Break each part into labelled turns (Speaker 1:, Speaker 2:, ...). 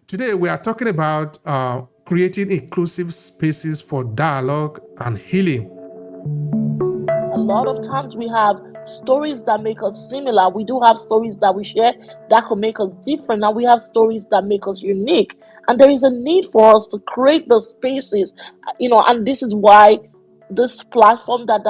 Speaker 1: Today, we are talking about creating inclusive spaces for dialogue and healing.
Speaker 2: A lot of times we have stories that make us similar. We do have stories that we share that could make us different, and we have stories that make us unique. And there is a need for us to create those spaces, and this is why this platform that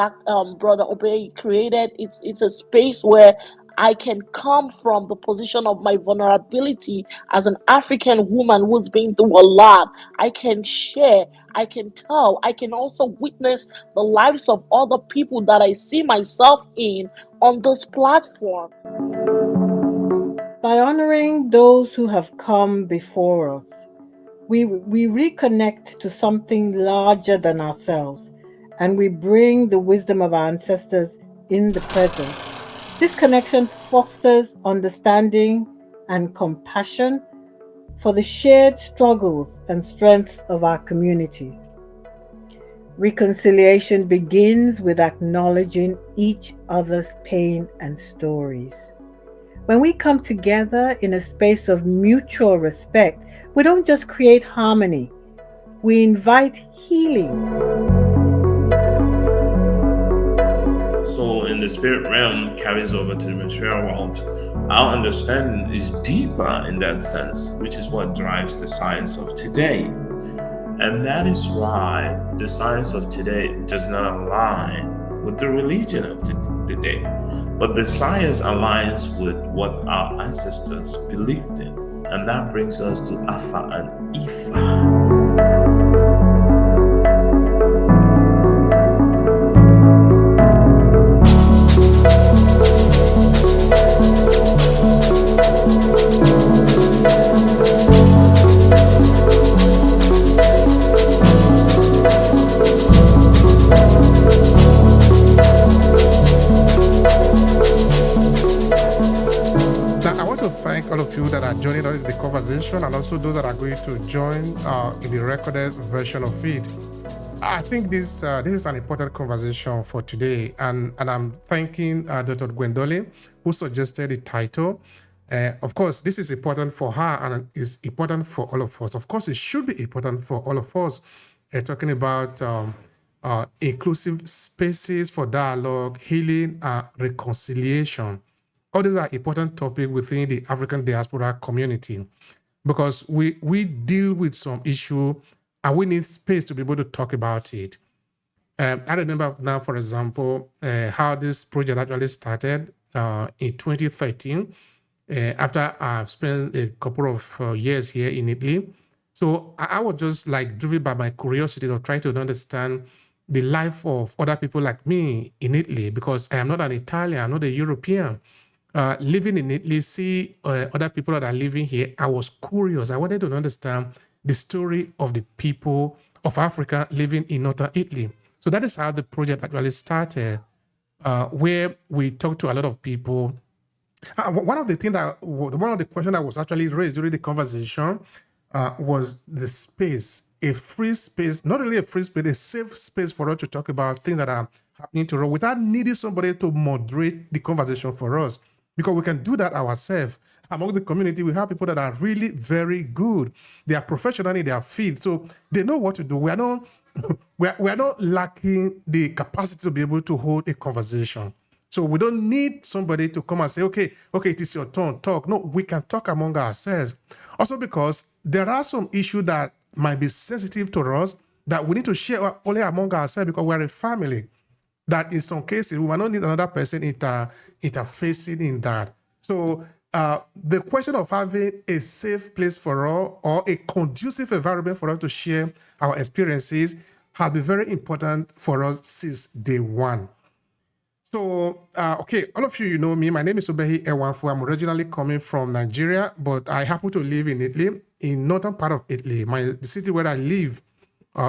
Speaker 2: brother Obehi created, it's a space where I can come from the position of my vulnerability as an African woman who's been through a lot. I can share, I can tell, I can also witness the lives of other people that I see myself in on this platform.
Speaker 3: By honoring those who have come before us, we reconnect to something larger than ourselves, and we bring the wisdom of our ancestors in the present. This connection fosters understanding and compassion for the shared struggles and strengths of our communities. Reconciliation begins with acknowledging each other's pain and stories. When we come together in a space of mutual respect, we don't just create harmony, we invite healing.
Speaker 4: So, in the spirit realm carries over to the material world. Our understanding is deeper in that sense, which is what drives the science of today. And that is why the science of today does not align with the religion of the day, but the science aligns with what our ancestors believed in. And that brings us to Afa and Ifa.
Speaker 1: Now, I want to thank all of you that are joining us in the conversation and also those that are going to join in the recorded version of it. I think this is an important conversation for today, and I'm thanking Dr. Gwendolyn, who suggested the title. Of course, this is important for her and is important for all of us. Of course, it should be important for all of us. Talking about inclusive spaces for dialogue, healing, and reconciliation. All these are important topics within the African diaspora community because we deal with some issue and we need space to be able to talk about it. I remember now, for example, how this project actually started in 2013 after I've spent a couple of years here in Italy. So I was just like driven by my curiosity to try to understand the life of other people like me in Italy because I am not an Italian, I'm not a European. Living in Italy, see other people that are living here, I was curious. I wanted to understand the story of the people of Africa living in northern Italy. So that is how the project actually started, where we talked to a lot of people. One of the questions that was actually raised during the conversation was the space, a free space, not really a free space, a safe space for us to talk about things that are happening to us without needing somebody to moderate the conversation for us. Because we can do that ourselves. Among the community, we have people that are really very good. They are professional in their field, so they know what to do. We are not, we are not lacking the capacity to be able to hold a conversation. So we don't need somebody to come and say, okay, it is your turn, talk. No, we can talk among ourselves. Also because there are some issues that might be sensitive to us that we need to share only among ourselves because we're a family. That in some cases, we might not need another person interfacing in that. So the question of having a safe place for all or a conducive environment for us to share our experiences has been very important for us since day one. So, all of you know me. My name is Obehi Ewanfoh. I'm originally coming from Nigeria, but I happen to live in Italy, in northern part of Italy. The city where I live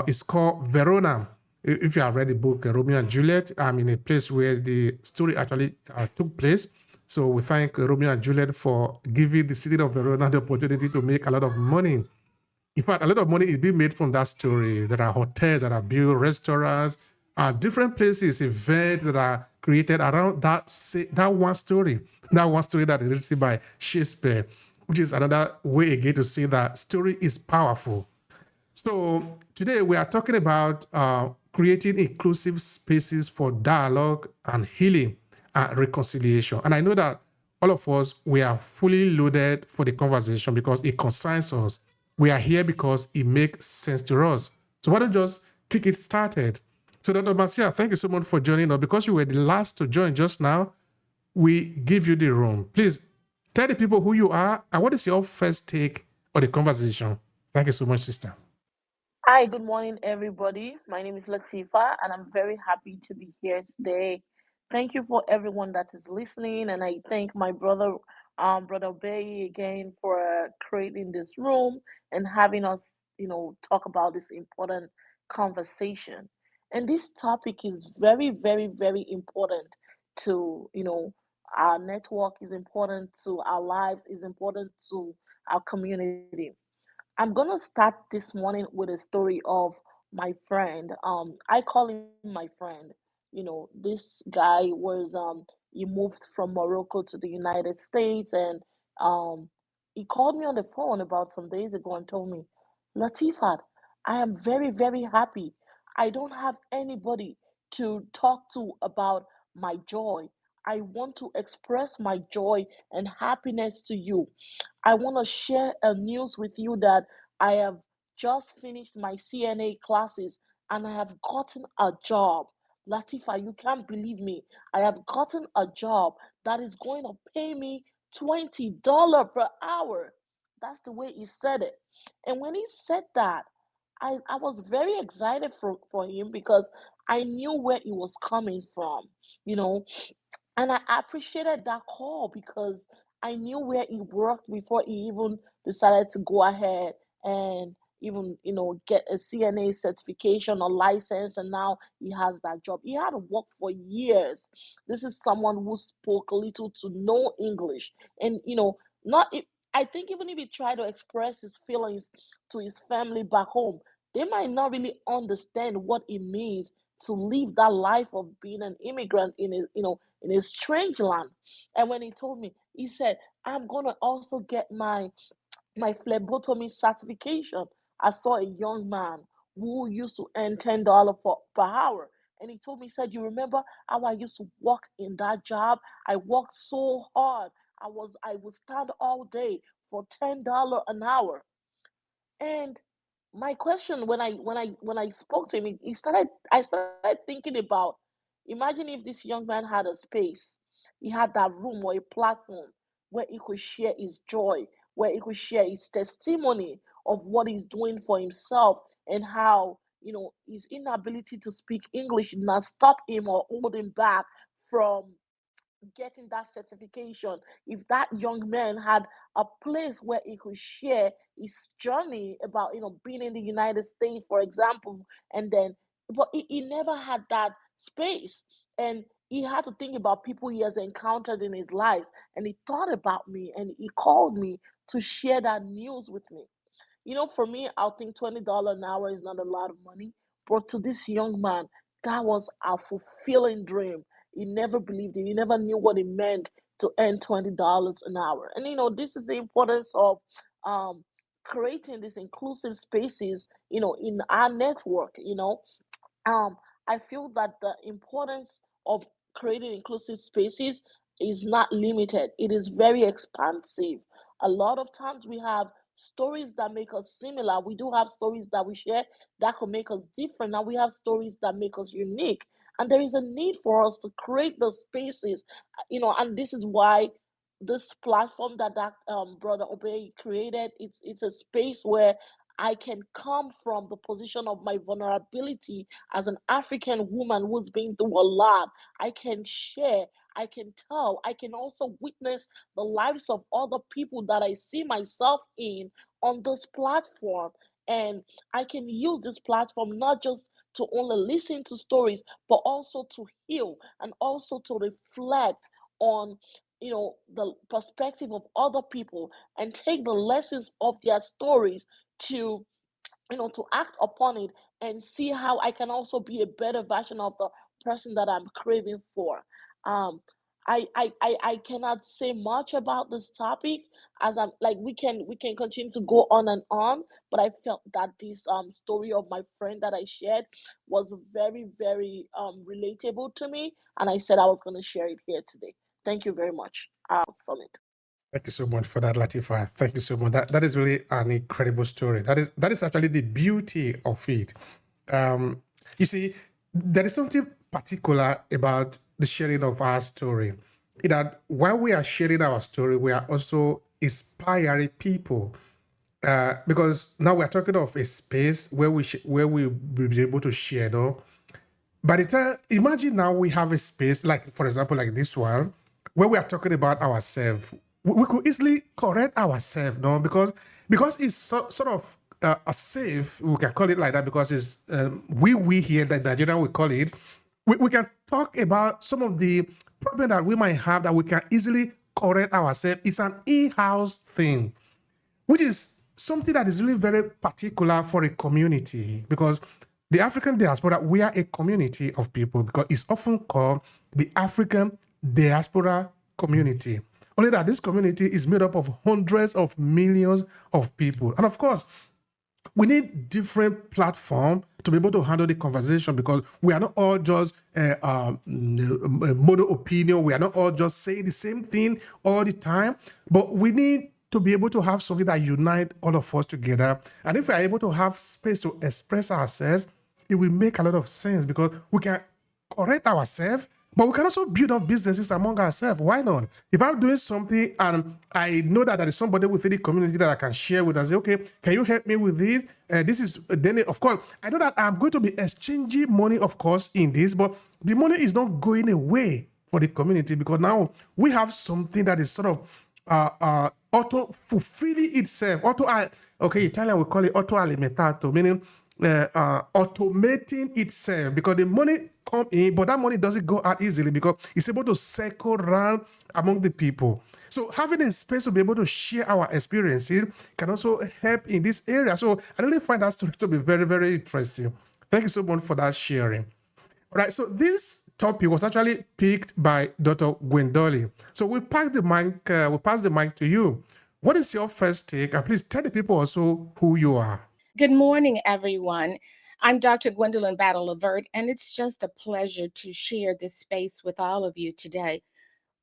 Speaker 1: is called Verona. If you have read the book Romeo and Juliet, I'm in a place where the story actually took place. So we thank Romeo and Juliet for giving the city of Verona the opportunity to make a lot of money. In fact, a lot of money is being made from that story. There are hotels that are built, restaurants, different places, events that are created around that one story that is written by Shakespeare. which is another way again to say that story is powerful. So today we are talking about creating inclusive spaces for dialogue and healing and reconciliation. And I know that all of us, we are fully loaded for the conversation because it concerns us. We are here because it makes sense to us. So why don't you just kick it started? So Dr. Marcia, thank you so much for joining us. Because you were the last to join just now, we give you the room. Please tell the people who you are and what is your first take on the conversation. Thank you so much, sister.
Speaker 2: Hi, good morning, everybody. My name is Latifa, and I'm very happy to be here today. Thank you for everyone that is listening, and I thank my brother, brother Bay, again for creating this room and having us, talk about this important conversation. And this topic is very, very, very important to, our network is important to our lives, is important to our community. I'm gonna start this morning with a story of my friend. I call him my friend. This guy was he moved from Morocco to the United States, and um he called me on the phone about some days ago and told me, Latifat, I am very, very happy. I don't have anybody to talk to about my joy. I want to express my joy and happiness to you. I want to share a news with you that I have just finished my CNA classes and I have gotten a job. Latifa, you can't believe me. I have gotten a job that is going to pay me $20 per hour. That's the way he said it. And when he said that, I was very excited for him because I knew where he was coming from, you know. And I appreciated that call because I knew where he worked before he even decided to go ahead and even, get a CNA certification or license. And now he has that job. He had to work for years. This is someone who spoke little to no English. And, not if, I think even if he tried to express his feelings to his family back home, they might not really understand what it means to live that life of being an immigrant in a strange land. And when he told me, he said, I'm gonna also get my phlebotomy certification. I saw a young man who used to earn $10 per hour. And he told me, he said, you remember how I used to work in that job? I worked so hard. I would stand all day for $10 an hour. And my question when I spoke to him, I started thinking about, imagine if this young man had a space, he had that room or a platform where he could share his joy, where he could share his testimony of what he's doing for himself and how his inability to speak English did not stop him or hold him back from getting that certification. If that young man had a place where he could share his journey about being in the United States, for example, and then but he never had that space, and he had to think about people he has encountered in his life, and he thought about me and he called me to share that news with me. For me, I think $20 an hour is not a lot of money, but to this young man, that was a fulfilling dream. He never believed it. He never knew what it meant to earn $20 an hour. And this is the importance of um, creating these inclusive spaces, in our network. um, I feel that the importance of creating inclusive spaces is not limited, it is very expansive. A lot of times we have stories that make us similar. We do have stories that we share that could make us different. Now we have stories that make us unique. And there is a need for us to create those spaces, and this is why this platform that brother Obey created, it's a space where I can come from the position of my vulnerability as an African woman who's been through a lot. I can share, I can tell, I can also witness the lives of other people that I see myself in on this platform. And I can use this platform not just to only listen to stories, but also to heal and also to reflect on the perspective of other people and take the lessons of their stories to to act upon it and see how I can also be a better version of the person that I'm craving for. um I cannot say much about this topic, as I'm like we can continue to go on and on, but I felt that this story of my friend that I shared was very relatable to me, and I said I was going to share it here today. Thank you very much. I'll summit.
Speaker 1: Thank you so much for that, Latifa. Thank you so much. That is really an incredible story. That is actually the beauty of it. Um, you see, there is something particular about the sharing of our story. That while we are sharing our story, we are also inspiring people. Because now we're talking of a space where we will be able to share, no? By the time, imagine now we have a space, like for example, like this one, where we are talking about ourselves. We could easily correct ourselves, no, because it's sort of a safe. We can call it like that because it's we here, the Nigerian, we call it. We can talk about some of the problem that we might have that we can easily correct ourselves. It's an in-house thing, which is something that is really very particular for a community, because the African diaspora, we are a community of people, because it's often called the African diaspora community. Only that this community is made up of hundreds of millions of people. And of course, we need different platform to be able to handle the conversation, because we are not all just mono opinion. We are not all just saying the same thing all the time, but we need to be able to have something that unite all of us together. And if we are able to have space to express ourselves, it will make a lot of sense, because we can correct ourselves, but we can also build up businesses among ourselves. Why not? If I'm doing something and I know that there is somebody within the community that I can share with and say, okay, can you help me with this? This is then, of course, I know that I'm going to be exchanging money, of course, in this, but the money is not going away for the community, because now we have something that is sort of auto fulfilling itself. Okay, Italian will call it auto alimentato, meaning automating itself, because the money come in, but that money doesn't go out easily because it's able to circle around among the people. So having a space to be able to share our experiences can also help in this area. So I really find that to be very interesting. Thank you so much for that sharing. All right, so this topic was actually picked by Dr. Gwendolyn. So we pass the mic to you. What is your first take? And please tell the people also who you are.
Speaker 5: Good morning, everyone. I'm Dr. Gwendolyn Battle Levert, and it's just a pleasure to share this space with all of you today.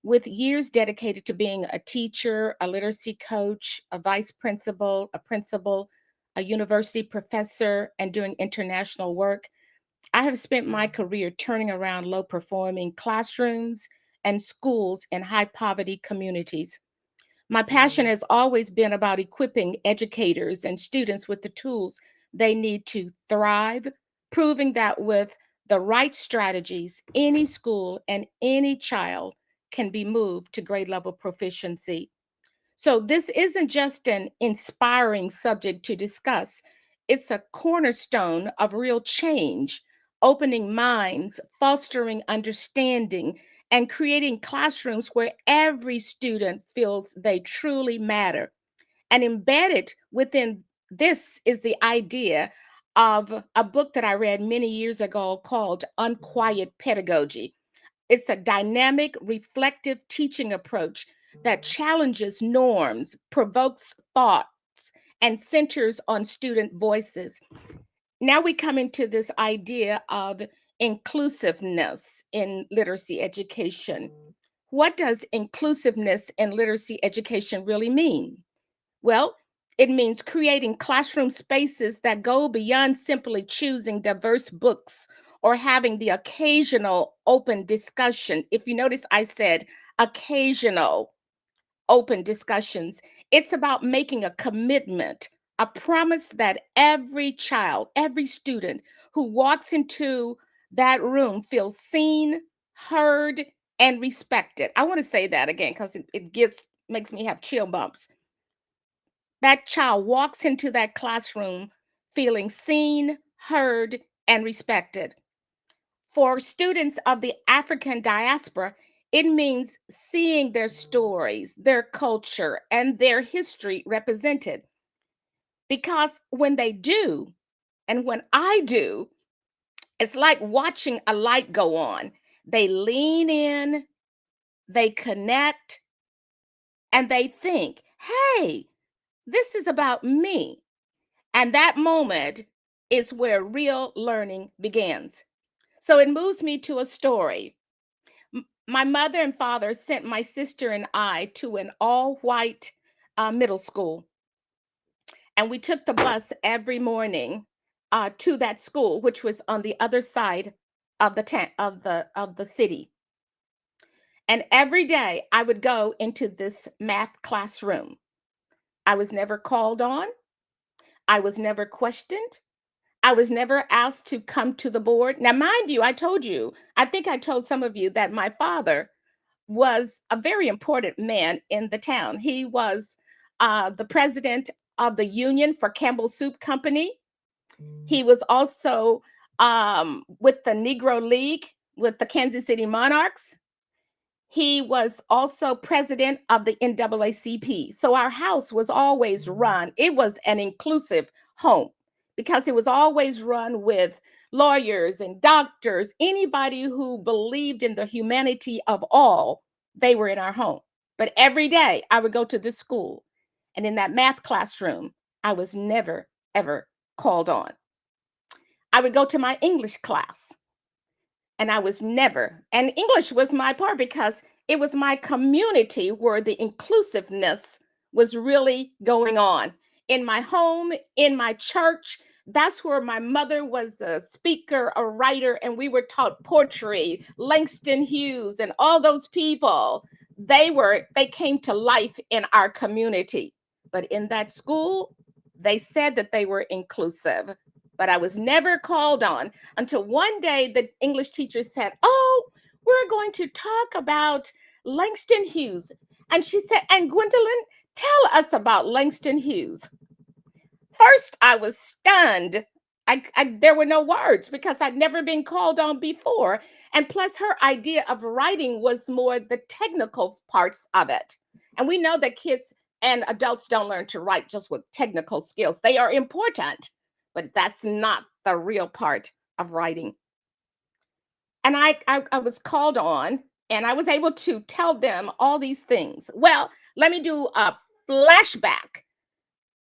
Speaker 5: With years dedicated to being a teacher, a literacy coach, a vice principal, a university professor, and doing international work, I have spent my career turning around low performing classrooms and schools in high poverty communities. My passion has always been about equipping educators and students with the tools they need to thrive, proving that with the right strategies, any school and any child can be moved to grade level proficiency. So, this isn't just an inspiring subject to discuss, it's a cornerstone of real change, opening minds, fostering understanding, and creating classrooms where every student feels they truly matter. And embedded within this is the idea of a book that I read many years ago called Unquiet Pedagogy. It's a dynamic, reflective teaching approach that challenges norms, provokes thoughts, and centers on student voices. Now we come into this idea of inclusiveness in literacy education. What does inclusiveness in literacy education really mean? Well, it means creating classroom spaces that go beyond simply choosing diverse books or having the occasional open discussion. If you notice, I said occasional open discussions. It's about making a commitment, a promise that every child, every student who walks into that room feels seen, heard, and respected. I want to say that again because it gets makes me have chill bumps. That child walks into that classroom feeling seen, heard, and respected. For students of the African diaspora, it means seeing their stories, their culture, and their history represented. Because when they do, and when I do, it's like watching a light go on. They lean in, they connect, and they think, hey, this is about me. And that moment is where real learning begins. So it moves me to a story. My mother and father sent my sister and I to an all white middle school. And we took the bus every morning to that school, which was on the other side of the city. And every day I would go into this math classroom. I was never called on. I was never questioned. I was never asked to come to the board. Now, mind you, I think I told some of you that my father was a very important man in the town. He was the president of the union for Campbell Soup Company. He was also with the Negro League with the Kansas City Monarchs. He was also president of the NAACP. So our house was always run. It was an inclusive home because it was always run with lawyers and doctors, anybody who believed in the humanity of all, they were in our home. But every day I would go to this school, and in that math classroom, I was never, ever called on. I would go to my English class, and I was never, and English was my part because it was my community where the inclusiveness was really going on. In my home, in my church, that's where my mother was a speaker, a writer, and we were taught poetry, Langston Hughes, and all those people. They came to life in our community. But in that school, they said that they were inclusive, but I was never called on until one day the English teacher said, oh, we're going to talk about Langston Hughes. And she said, and Gwendolyn, tell us about Langston Hughes. First, I was stunned. There were no words because I'd never been called on before. And plus, her idea of writing was more the technical parts of it. And we know that kids and adults don't learn to write just with technical skills. They are important, but that's not the real part of writing. And I was called on, and I was able to tell them all these things. Well, let me do a flashback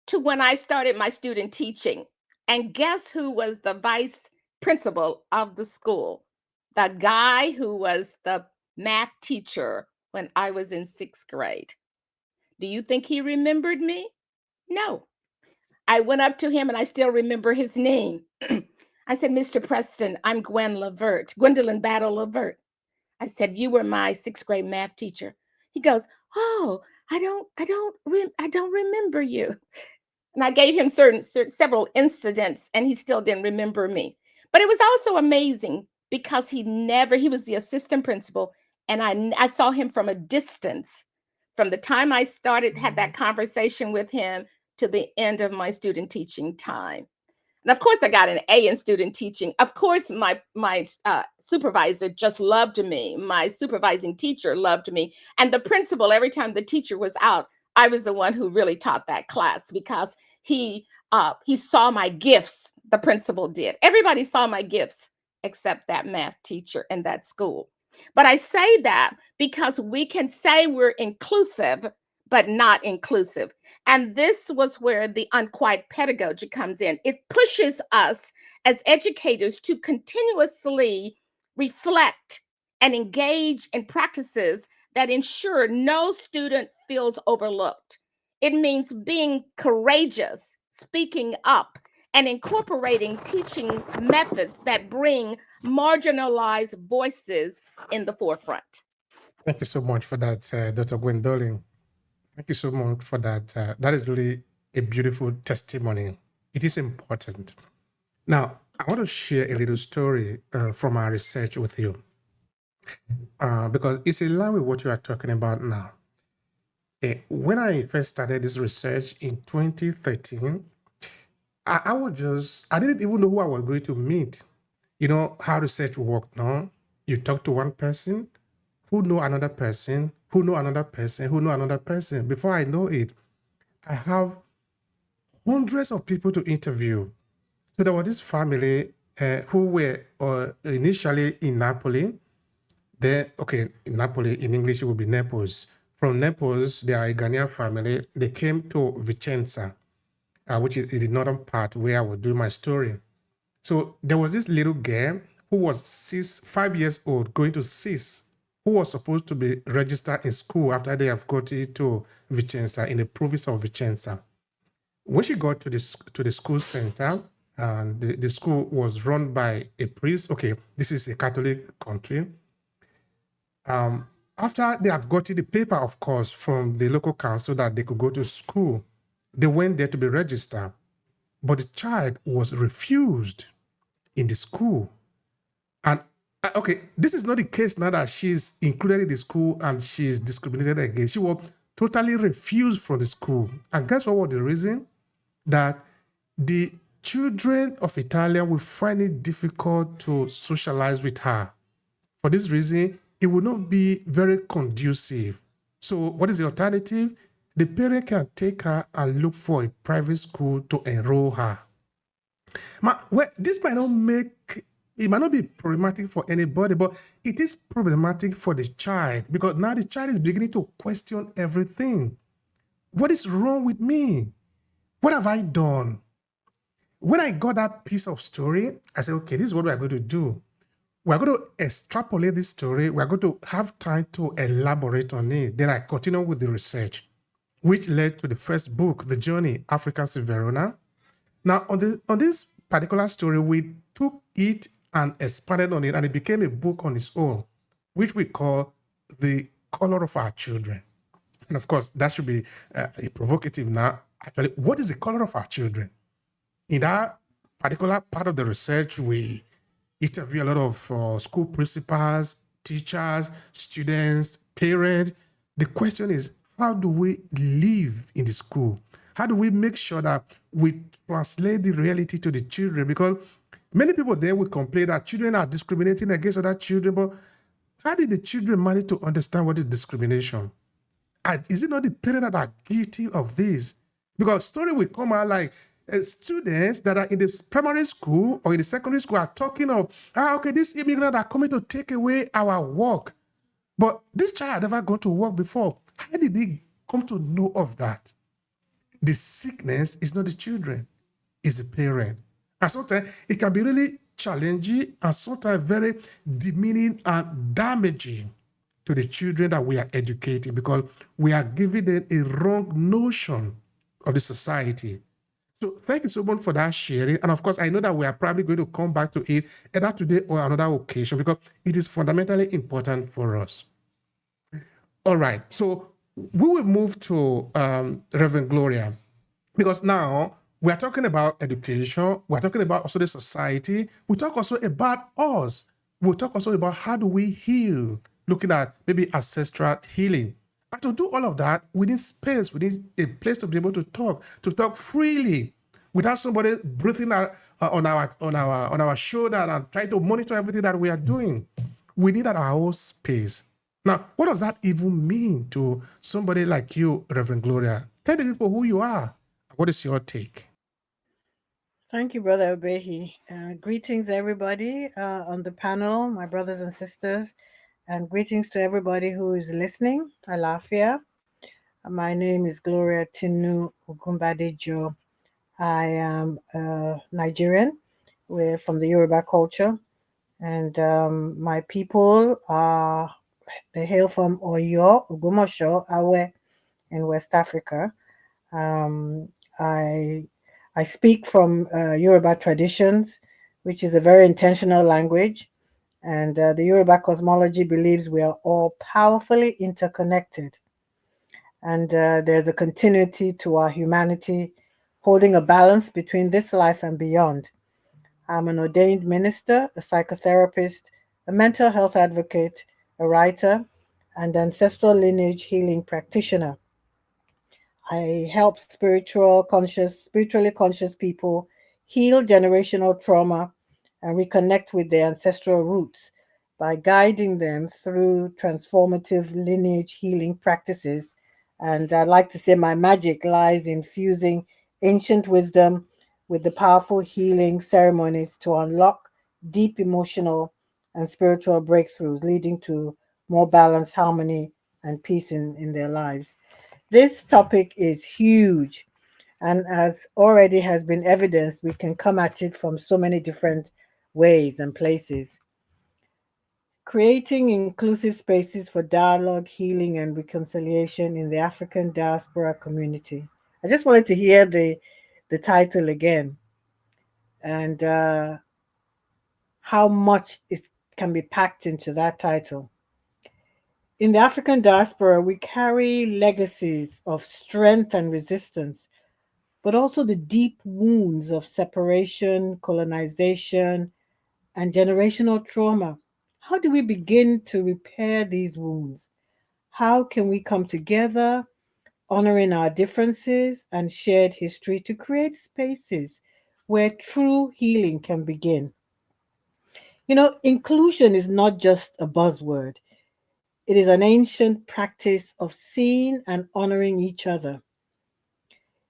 Speaker 5: to when I started my student teaching. And guess who was the vice principal of the school? The guy who was the math teacher when I was in 6th grade. Do you think he remembered me? No. I went up to him and I still remember his name. I said, Mr. Preston, I'm Gwendolyn Battle Levert. I said, you were my 6th grade math teacher. He goes, oh, I don't remember you. And I gave him several incidents, and he still didn't remember me. But it was also amazing because he was the assistant principal, and I saw him from a distance. From the time I had that conversation with him to the end of my student teaching time. And of course, I got an A in student teaching. Of course, my supervisor just loved me. My supervising teacher loved me. And the principal, every time the teacher was out, I was the one who really taught that class because he saw my gifts. The principal did. Everybody saw my gifts except that math teacher in that school. But I say that because we can say we're inclusive, but not inclusive. And this was where the unquiet pedagogy comes in. It pushes us as educators to continuously reflect and engage in practices that ensure no student feels overlooked. It means being courageous, speaking up, and incorporating teaching methods that bring marginalized voices in the forefront.
Speaker 1: Thank you so much for that, Dr. Gwendolyn. Thank you so much for that. That is really a beautiful testimony. It is important. Now, I want to share a little story from our research with you because it's in line with what you are talking about now. When I first started this research in 2013, I didn't even know who I was going to meet. You know how research works now? You talk to one person, who know another person, who know another person, who know another person. Before I know it, I have hundreds of people to interview. So there was this family who were initially in Napoli. Then, okay, in Napoli, in English, it would be Naples. From Naples, they are a Ghanaian family. They came to Vicenza, which is the northern part where I will do my story. So there was this little girl who was 5 years old, going to 6, who was supposed to be registered in school after they have got to Vicenza, in the province of Vicenza. When she got to the school center, and the school was run by a priest. Okay, this is a Catholic country. After they have gotten the paper, of course, from the local council that they could go to school, they went there to be registered. But the child was refused in the school. And okay, this is not the case now that she's included in the school and she's discriminated against. She was totally refused from the school. And guess what was the reason? That the children of Italian will find it difficult to socialize with her. For this reason, it will not be very conducive. So what is the alternative? The parent can take her and look for a private school to enroll her. Well, this might not be problematic for anybody, but it is problematic for the child, because now the child is beginning to question everything. What is wrong with me? What have I done? When I got that piece of story, I said, okay, this is what we're going to do. We're going to extrapolate this story. We're going to have time to elaborate on it. Then I continue with the research, which led to the first book, The Journey, Africans in Verona. Now, on this particular story, we took it and expanded on it, and it became a book on its own, which we call The Color of Our Children. And of course, that should be a provocative now. Actually, what is the color of our children? In that particular part of the research, we interview a lot of school principals, teachers, students, parents. The question is, how do we live in the school? How do we make sure that we translate the reality to the children? Because many people there will complain that children are discriminating against other children, but how did the children manage to understand what is discrimination? And is it not the parents that are guilty of this? Because story will come out like students that are in the primary school or in the secondary school are talking of, okay, these immigrants are coming to take away our work. But this child had never gone to work before. How did they come to know of that? The sickness is not the children, it's the parent. And sometimes it can be really challenging and sometimes very demeaning and damaging to the children that we are educating, because we are giving them a wrong notion of the society. So thank you so much for that sharing. And of course, I know that we are probably going to come back to it either today or another occasion, because it is fundamentally important for us. All right. So we will move to Reverend Gloria, because now we are talking about education. We're talking about also the society. We talk also about us. We'll talk also about how do we heal, looking at maybe ancestral healing. And to do all of that, we need space. We need a place to be able to talk freely, without somebody breathing on our shoulder and trying to monitor everything that we are doing. We need our own space. Now, what does that even mean to somebody like you, Reverend Gloria? Tell the people who you are. What is your take?
Speaker 3: Thank you, Brother Obehi. Greetings, everybody on the panel, my brothers and sisters, and greetings to everybody who is listening. Alafia. My name is Gloria Tinu Ogumbadejo. I am Nigerian. We're from the Yoruba culture, and my people they hail from Oyo, Ogumosho, Awe, in West Africa. I speak from Yoruba traditions, which is a very intentional language. And the Yoruba cosmology believes we are all powerfully interconnected. And there's a continuity to our humanity, holding a balance between this life and beyond. I'm an ordained minister, a psychotherapist, a mental health advocate, a writer, and ancestral lineage healing practitioner. I help spiritually conscious people heal generational trauma and reconnect with their ancestral roots by guiding them through transformative lineage healing practices. And I like to say my magic lies in fusing ancient wisdom with the powerful healing ceremonies to unlock deep emotional and spiritual breakthroughs, leading to more balance, harmony, and peace in their lives. This topic is huge, and as already has been evidenced, we can come at it from so many different ways and places. Creating inclusive spaces for dialogue, healing, and reconciliation in the African diaspora community. I just wanted to hear the title again, and how much is can be packed into that title. In the African diaspora, we carry legacies of strength and resistance, but also the deep wounds of separation, colonization, and generational trauma. How do we begin to repair these wounds? How can we come together, honoring our differences and shared history to create spaces where true healing can begin? Inclusion is not just a buzzword, it is an ancient practice of seeing and honoring each other.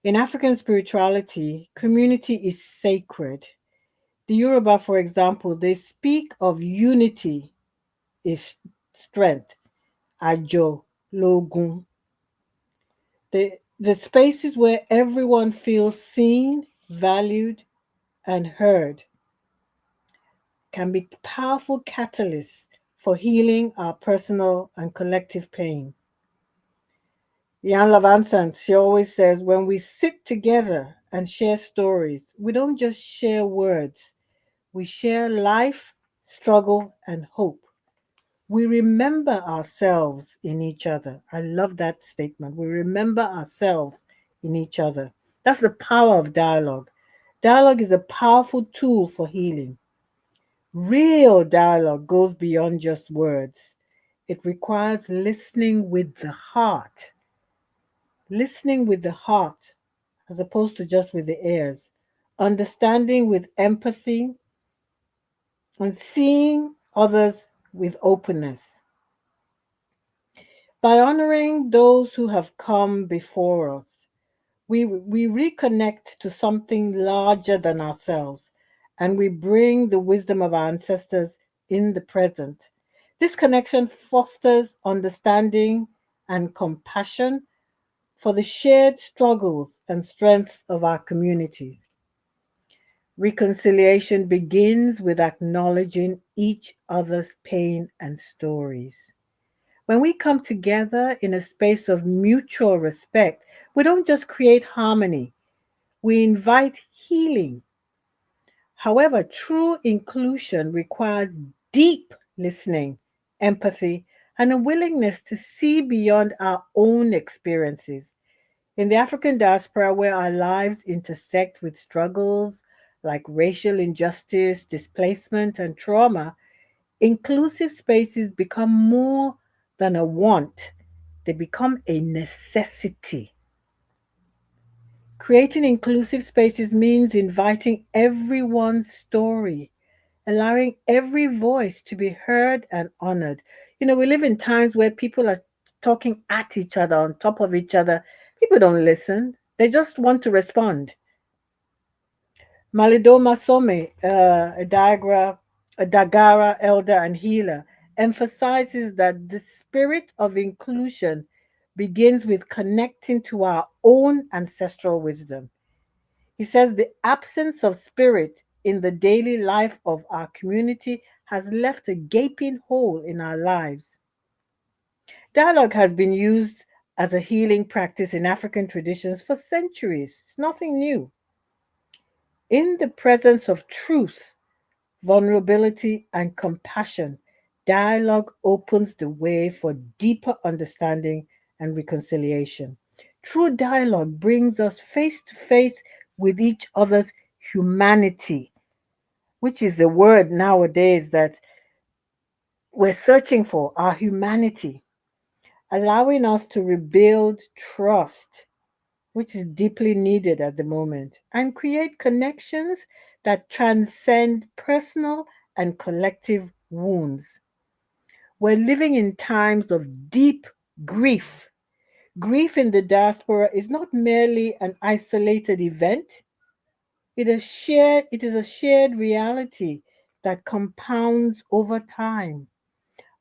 Speaker 3: In African spirituality, community is sacred. The Yoruba, for example, they speak of unity is strength, ajo, logun. The spaces where everyone feels seen, valued, and heard can be powerful catalysts for healing our personal and collective pain. Jan Levanson, she always says, when we sit together and share stories, we don't just share words, we share life, struggle, and hope. We remember ourselves in each other. I love that statement. We remember ourselves in each other. That's the power of dialogue. Dialogue is a powerful tool for healing. Real dialogue goes beyond just words. It requires listening with the heart. Listening with the heart as opposed to just with the ears. Understanding with empathy and seeing others with openness. By honoring those who have come before us, we reconnect to something larger than ourselves, and we bring the wisdom of our ancestors in the present. This connection fosters understanding and compassion for the shared struggles and strengths of our communities. Reconciliation begins with acknowledging each other's pain and stories. When we come together in a space of mutual respect, we don't just create harmony, we invite healing. However, true inclusion requires deep listening, empathy, and a willingness to see beyond our own experiences. In the African diaspora, where our lives intersect with struggles like racial injustice, displacement, and trauma, inclusive spaces become more than a want, they become a necessity. Creating inclusive spaces means inviting everyone's story, allowing every voice to be heard and honored. We live in times where people are talking at each other, on top of each other. People don't listen, they just want to respond. Malidoma Some, a Dagara elder and healer, emphasizes that the spirit of inclusion begins with connecting to our own ancestral wisdom. He says the absence of spirit in the daily life of our community has left a gaping hole in our lives. Dialogue has been used as a healing practice in African traditions for centuries. It's nothing new. In the presence of truth, vulnerability, and compassion, dialogue opens the way for deeper understanding and reconciliation. True dialogue brings us face to face with each other's humanity, which is the word nowadays that we're searching for, our humanity, allowing us to rebuild trust, which is deeply needed at the moment, and create connections that transcend personal and collective wounds. We're living in times of deep grief. Grief in the diaspora is not merely an isolated event. It is a shared reality that compounds over time.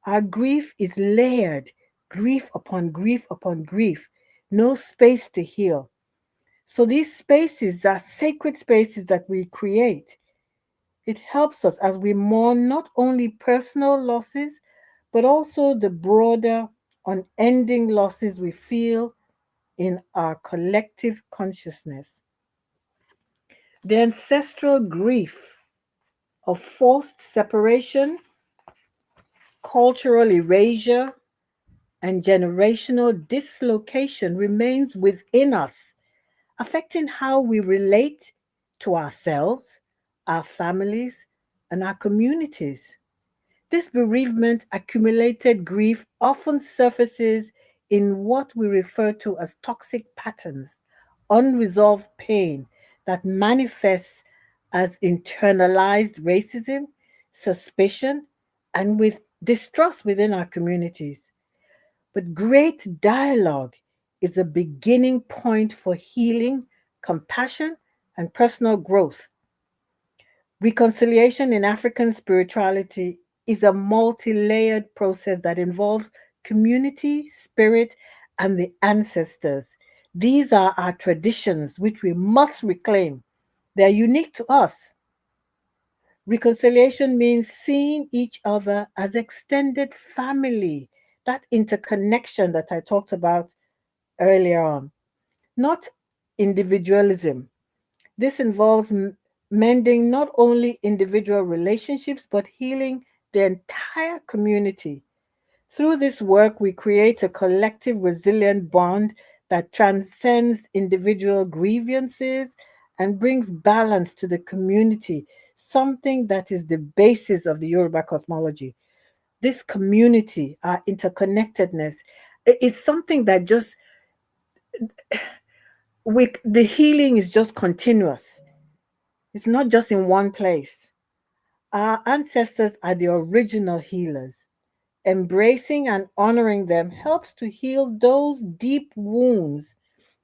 Speaker 3: Our grief is layered, grief upon grief upon grief, no space to heal. So these spaces are sacred spaces that we create. It helps us as we mourn not only personal losses, but also the broader, unending losses we feel in our collective consciousness. The ancestral grief of forced separation, cultural erasure, and generational dislocation remains within us, affecting how we relate to ourselves, our families, and our communities. This bereavement accumulated grief often surfaces in what we refer to as toxic patterns, unresolved pain that manifests as internalized racism, suspicion, and with distrust within our communities. But great dialogue is a beginning point for healing, compassion, and personal growth. Reconciliation in African spirituality is a multi layered process that involves community, spirit, and the ancestors. These are our traditions, which we must reclaim. They are unique to us. Reconciliation means seeing each other as extended family, that interconnection that I talked about earlier on, not individualism. This involves mending not only individual relationships, but healing the entire community. Through this work, we create a collective resilient bond that transcends individual grievances and brings balance to the community, something that is the basis of the Yoruba cosmology. This community, our interconnectedness, is something that just the healing is just continuous. It's not just in one place. Our ancestors are the original healers. Embracing and honoring them helps to heal those deep wounds,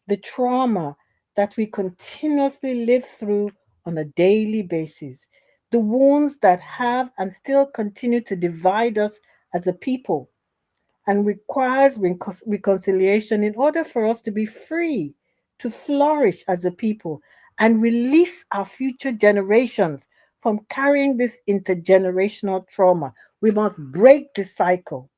Speaker 3: the trauma that we continuously live through on a daily basis, the wounds that have and still continue to divide us as a people and requires reconciliation in order for us to be free, to flourish as a people, and release our future generations from carrying this intergenerational trauma. We must break the cycle.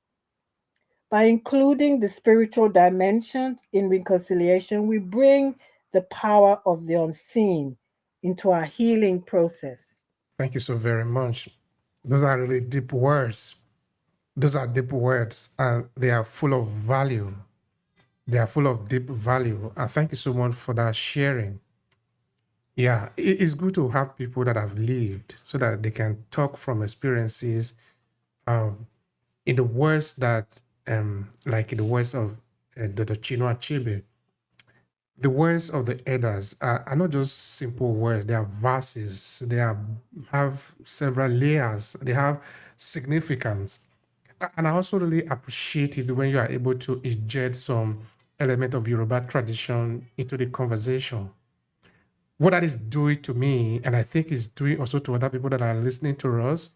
Speaker 3: By including the spiritual dimension in reconciliation, we bring the power of the unseen into our healing process.
Speaker 1: Thank you so very much. Those are really deep words. Those are deep words, and they are full of value. They are full of deep value. And thank you so much for that sharing. Yeah, it's good to have people that have lived so that they can talk from experiences um, in the words that, like in the words of Dr. Chinua Achebe, the words of the elders are not just simple words. They are verses. Have several layers. They have significance. And I also really appreciate it when you are able to inject some element of Yoruba tradition into the conversation. What that is doing to me, and I think is doing also to other people that are listening to us,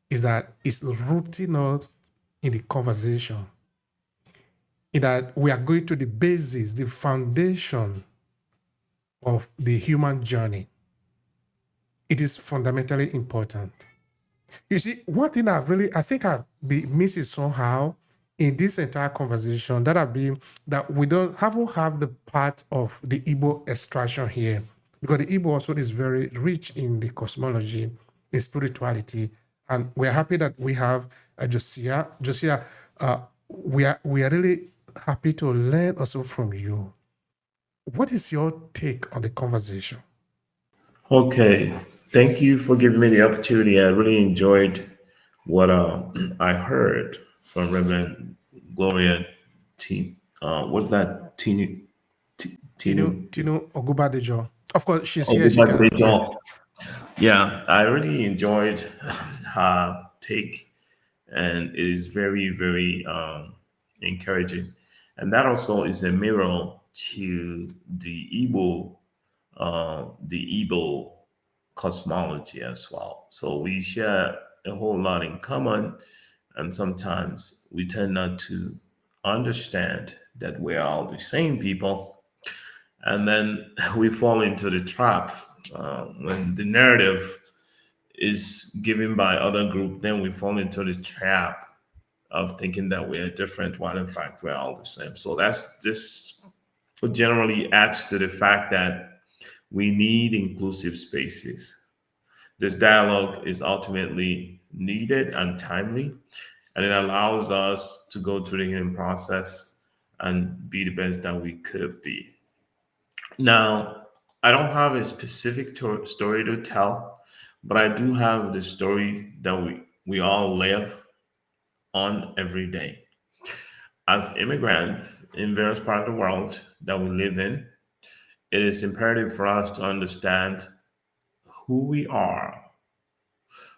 Speaker 1: is that it's rooting us in the conversation. In that we are going to the basis, the foundation of the human journey. It is fundamentally important. You see, one thing I think I've been missing somehow in this entire conversation that we haven't have the part of the Igbo extraction here, because the Igbo also is very rich in the cosmology, in spirituality, and we're happy that we have Josiah. Josiah, we are really happy to learn also from you. What is your take on the conversation?
Speaker 4: Okay, thank you for giving me the opportunity. I really enjoyed what I heard from Reverend Gloria T. What's that? Tinu
Speaker 1: Tinu Ogubadejo. Of course, she's here. She can. Yeah.
Speaker 4: Ogubadejo. Yeah, I really enjoyed her take, and it is very, very encouraging. And that also is a mirror to the Igbo cosmology as well. So we share a whole lot in common, and sometimes we tend not to understand that we're all the same people. And then we fall into the trap when the narrative is given by other group, then we fall into the trap of thinking that we're different while in fact we're all the same. So that's this generally adds to the fact that we need inclusive spaces. This dialogue is ultimately needed and timely, and it allows us to go through the healing process and be the best that we could be. Now, I don't have a specific story to tell, but I do have the story that we all live on every day. As immigrants in various parts of the world that we live in, it is imperative for us to understand who we are,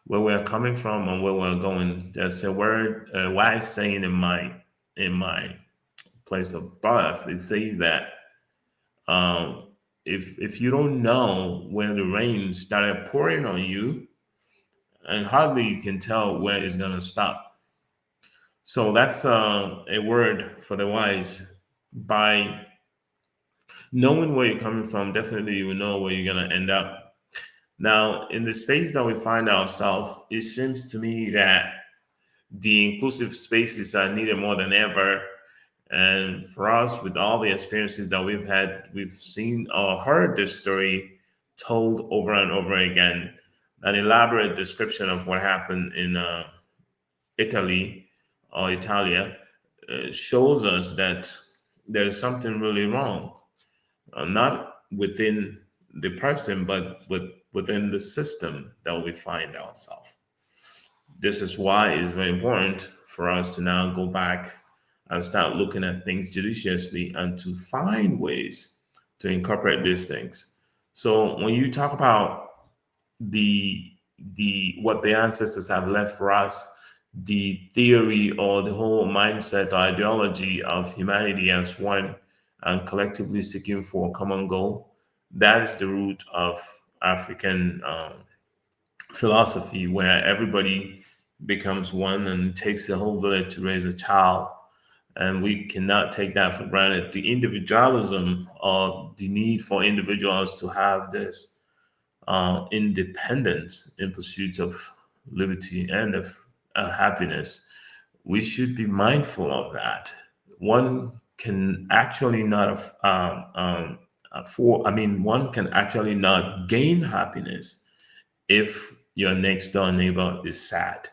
Speaker 4: where we're coming from, and where we're going. There's a word, a wise saying in my place of birth. It says that if you don't know when the rain started pouring on you, and hardly you can tell where it's gonna stop. So that's a word for the wise. By knowing where you're coming from, definitely you will know where you're gonna end up. Now, in the space that we find ourselves, it seems to me that the inclusive spaces are needed more than ever. And for us, with all the experiences that we've had, we've seen or heard this story told over and over again. An elaborate description of what happened in Italy or Italia shows us that there's something really wrong, not within the person, but within the system that we find ourselves. This is why it's very important for us to now go back and start looking at things judiciously and to find ways to incorporate these things. So when you talk about the what the ancestors have left for us, the theory or the whole mindset or ideology of humanity as one and collectively seeking for a common goal, that is the root of African philosophy, where everybody becomes one and takes a whole village to raise a child. And we cannot take that for granted. The individualism or the need for individuals to have this independence in pursuit of liberty and of happiness, we should be mindful of that. One can actually not one can actually not gain happiness if your next door neighbor is sad.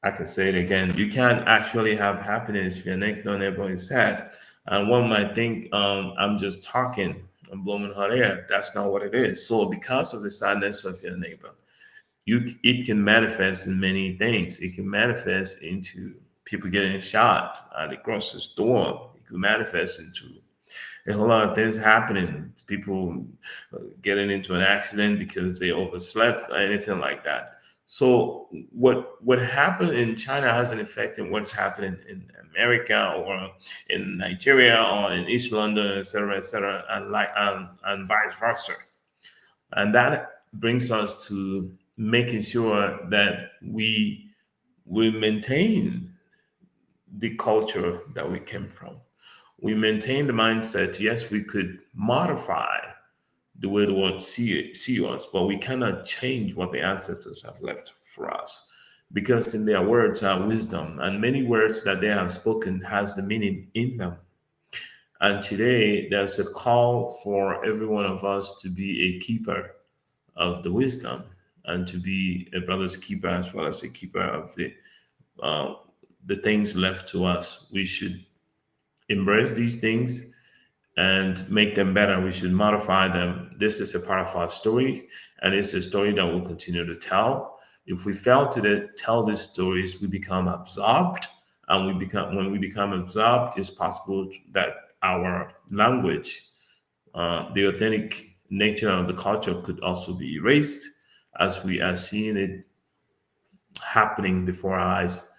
Speaker 4: I can say it again. You can't actually have happiness if your next door neighbor is sad. And one might think, I'm just talking, I'm blowing hot air. That's not what it is. So because of the sadness of your neighbor, it can manifest in many things. It can manifest into people getting shot at the grocery store. It can manifest into a whole lot of things happening. People getting into an accident because they overslept or anything like that. So what happened in China has an effect in what's happening in America or in Nigeria or in East London, et cetera, and vice versa. And that brings us to making sure that we maintain the culture that we came from. We maintain the mindset. Yes, we could modify the way the world see us, but we cannot change what the ancestors have left for us. Because in their words are wisdom, and many words that they have spoken has the meaning in them. And today there's a call for every one of us to be a keeper of the wisdom and to be a brother's keeper as well as a keeper of the things left to us. We should embrace these things and make them better. We should modify them. This is a part of our story, and it's a story that we'll continue to tell. If we fail to tell these stories, we become absorbed, and when we become absorbed, it's possible that our language, the authentic nature of the culture, could also be erased, as we are seeing it happening before our eyes.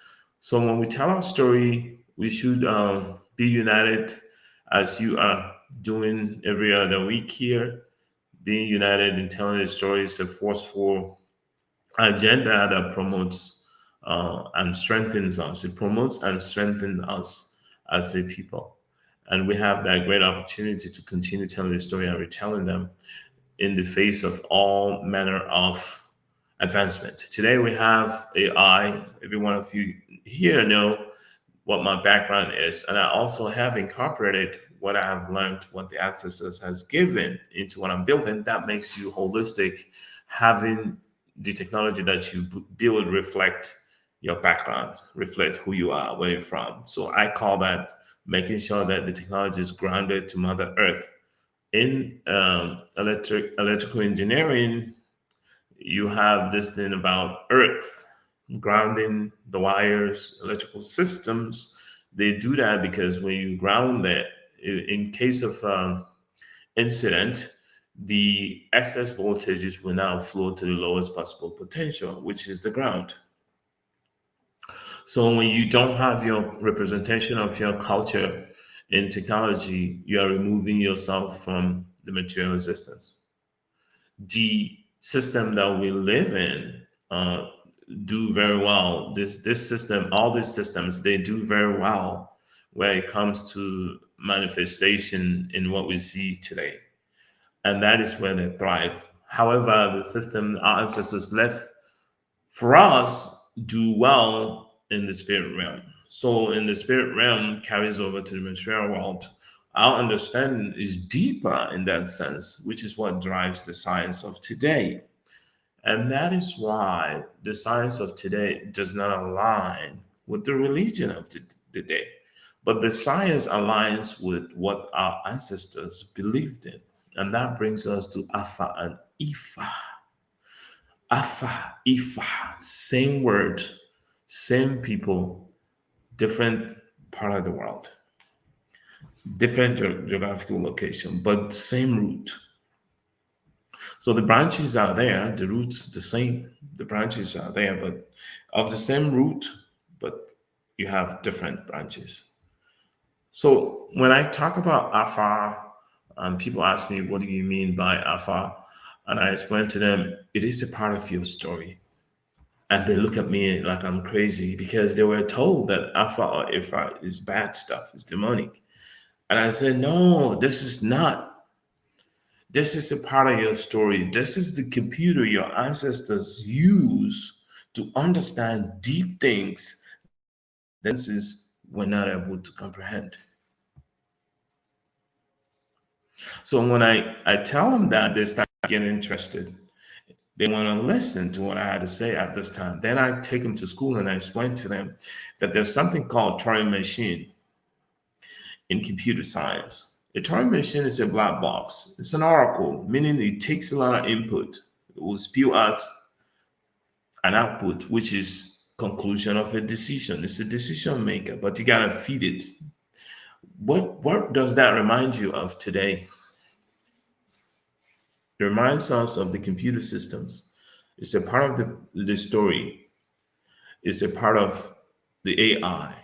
Speaker 4: So when we tell our story, we should be united as you are doing every other week here. Being united in telling the story is a forceful agenda that promotes and strengthens us. It promotes and strengthens us as a people. And we have that great opportunity to continue telling the story and retelling them in the face of all manner of advancement. Today we have AI. Every one of you here know what my background is, and I also have incorporated what I have learned, what the ancestors has given into what I'm building. That makes you holistic, having the technology that you build reflect your background, reflect who you are, where you're from. So I call that making sure that the technology is grounded to Mother Earth. In electrical engineering, you have this thing about Earth grounding the wires, electrical systems. They do that because when you ground that, in case of incident, the excess voltages will now flow to the lowest possible potential, which is the ground. So when you don't have your representation of your culture in technology, you are removing yourself from the material existence. The system that we live in do very well. This system, all these systems, they do very well when it comes to manifestation in what we see today, and that is where they thrive. However, the system our ancestors left for us do well in the spirit realm. So, in the spirit realm carries over to the material world. Our understanding is deeper in that sense, which is what drives the science of today. And that is why the science of today does not align with the religion of the day. But the science aligns with what our ancestors believed in. And that brings us to Alpha and Ifa. Alpha, Ifa, same word, same people, different part of the world, different geographical location, but same root. So the branches are there, the roots the same. The branches are there, but of the same root, but you have different branches. So when I talk about Afar, people ask me, what do you mean by Afar? And I explain to them, it is a part of your story. And they look at me like I'm crazy because they were told that Alpha or Ifa is bad stuff, it's demonic. And I said, no, this is not. This is a part of your story. This is the computer your ancestors use to understand deep things that senses were not able to comprehend. So when I tell them that, they start getting interested. They want to listen to what I had to say at this time. Then I take them to school and I explain to them that there's something called Turing machine in computer science. A Turing machine is a black box. It's an oracle, meaning it takes a lot of input. It will spew out an output, which is conclusion of a decision. It's a decision maker, but you gotta feed it. What does that remind you of today? It reminds us of the computer systems. It's a part of the story. It's a part of the AI.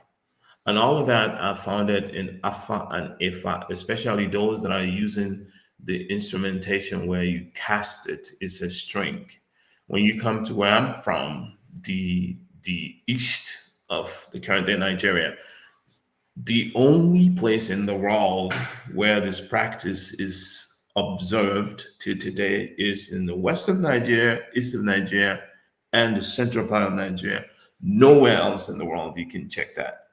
Speaker 4: And all of that are founded in Alpha and Ifa, especially those that are using the instrumentation where you cast it. It's a string. When you come to where I'm from, the east of the current day Nigeria, the only place in the world where this practice is observed to today is in the west of Nigeria, east of Nigeria, and the central part of Nigeria. Nowhere else in the world you can check that.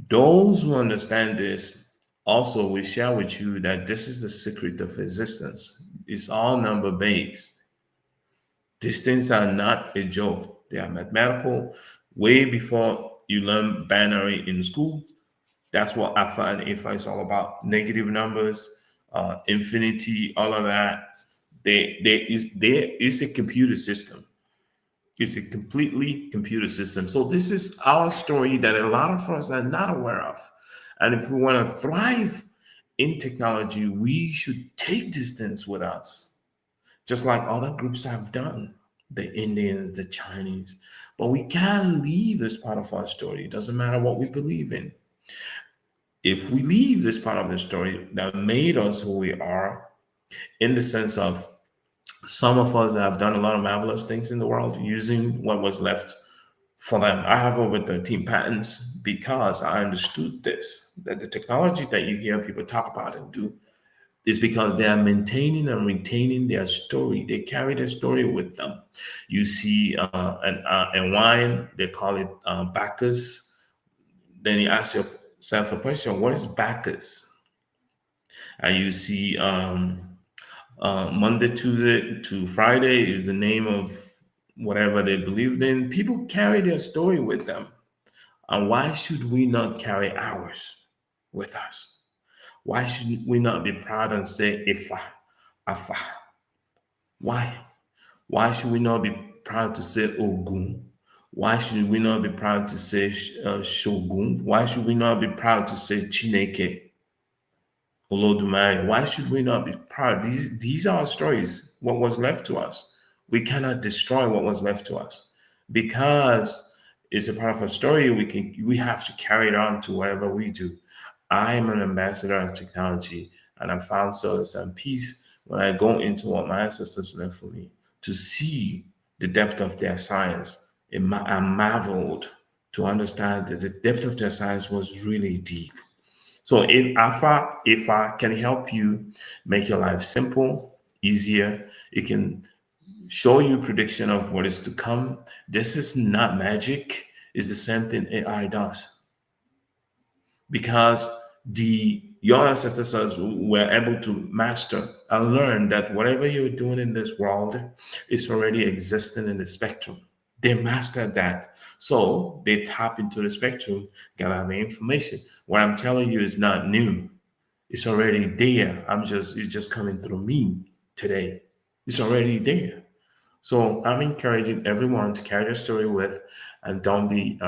Speaker 4: Those who understand this also will share with you that this is the secret of existence. It's all number based. These things are not a joke. They are mathematical. Way before you learn binary in school, that's what alpha and alpha is all about. Negative numbers, infinity, all of that. There is a computer system. It's a completely computer system. So this is our story that a lot of us are not aware of. And if we want to thrive in technology, we should take these things with us, just like other groups have done, the Indians, the Chinese. But we can't leave this part of our story. It doesn't matter what we believe in. If we leave this part of the story that made us who we are, in the sense of some of us that have done a lot of marvelous things in the world using what was left for them. I have over 13 patents because I understood this, that the technology that you hear people talk about and do is because they are maintaining and retaining their story. They carry their story with them. You see a wine, they call it Bacchus. Then you ask yourself a question, what is Bacchus? And you see Monday, Tuesday to Friday is the name of whatever they believed in. People carry their story with them. And why should we not carry ours with us? Why should we not be proud and say Ifa, Afa? Why? Why should we not be proud to say Ogun? Why should we not be proud to say Shogun? Why should we not be proud to say Chineke? Olodumare? Why should we not be proud? These are our stories, what was left to us. We cannot destroy what was left to us because it's a part of our story. We have to carry it on to whatever we do. I am an ambassador of technology, and I found solace and peace when I go into what my ancestors left for me to see the depth of their science. I marveled to understand that the depth of their science was really deep. So if I can help you make your life simple, easier, it can show you prediction of what is to come. This is not magic. It's the same thing AI does. Because your ancestors were able to master and learn that whatever you're doing in this world is already existing in the spectrum. They mastered that. So they tap into the spectrum, gather the information. What I'm telling you is not new. It's already there. It's just coming through me today. It's already there. So I'm encouraging everyone to carry their story with, and don't be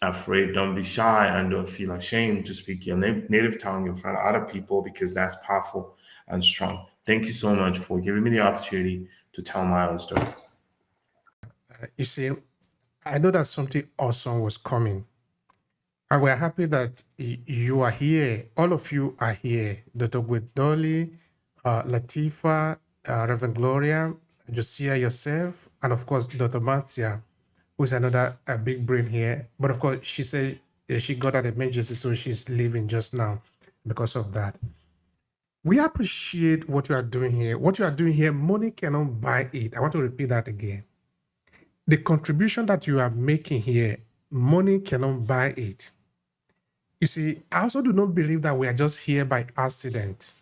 Speaker 4: afraid, don't be shy, and don't feel ashamed to speak your native tongue in front of other people because that's powerful and strong. Thank you so much for giving me the opportunity to tell my own story.
Speaker 1: You see, I know that something awesome was coming. And we're happy that you are here. All of you are here. Dr. Gwendolyn, Latifa, Reverend Gloria, Josiah yourself, and of course, Dr. Matia, who's another big brain here. But of course, she said she got an emergency, so she's leaving just now because of that. We appreciate what you are doing here. What you are doing here, money cannot buy it. I want to repeat that again. The contribution that you are making here, money cannot buy it. You see, I also do not believe that we are just here by accident,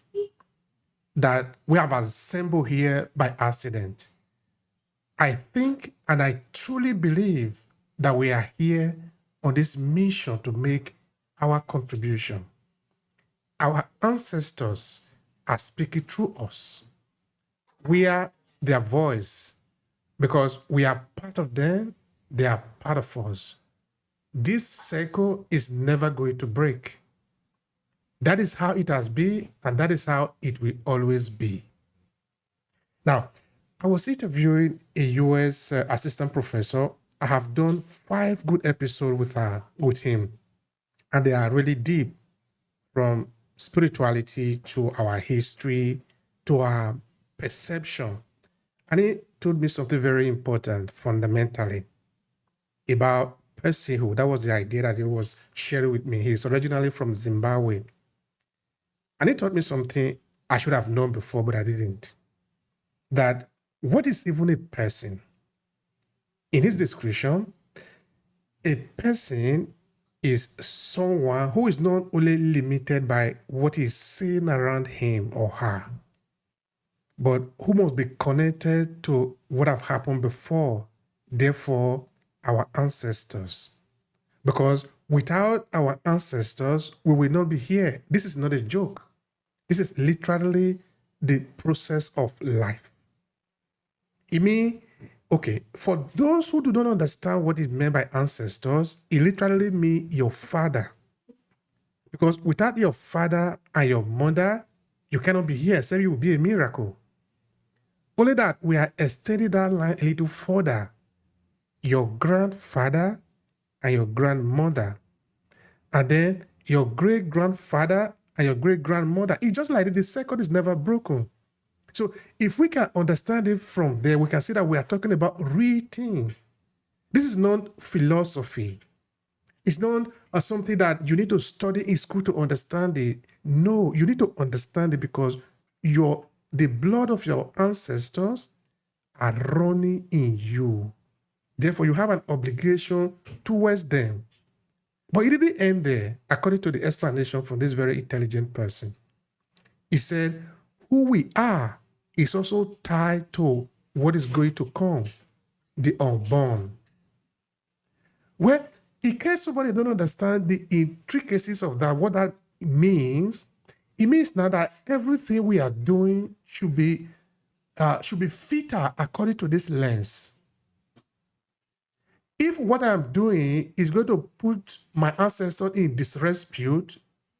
Speaker 1: that we have assembled here by accident. I think and I truly believe that we are here on this mission to make our contribution. Our ancestors are speaking through us. We are their voice because we are part of them, they are part of us. This cycle is never going to break. That is how it has been, and that is how it will always be. Now, I was interviewing a US assistant professor. I have done 5 good episodes with him, and they are really deep, from spirituality to our history to our perception. And he told me something very important fundamentally about personhood. That was the idea that he was sharing with me. He's originally from Zimbabwe. And he taught me something I should have known before, but I didn't. That what is even a person? In his description, a person is someone who is not only limited by what is seen around him or her, but who must be connected to what have happened before, therefore our ancestors. Because without our ancestors, we will not be here. This is not a joke. This is literally the process of life. It means, okay, for those who do not understand what it meant by ancestors, it literally means your father. Because without your father and your mother, you cannot be here. So it will be a miracle. Only that we are extending that line a little further. Your grandfather and your grandmother, and then your great-grandfather and your great-grandmother. It's just like the circle is never broken. So if we can understand it from there, we can see that we are talking about real thing. This is not philosophy. It's not something that you need to study in school to understand it. No, you need to understand it because the blood of your ancestors are running in you. Therefore, you have an obligation towards them. But it didn't end there, according to the explanation from this very intelligent person. He said, who we are is also tied to what is going to come, the unborn. Well, in case somebody don't understand the intricacies of that, what that means, it means now that everything we are doing should be fitter according to this lens. If what I'm doing is going to put my ancestors in disrepute,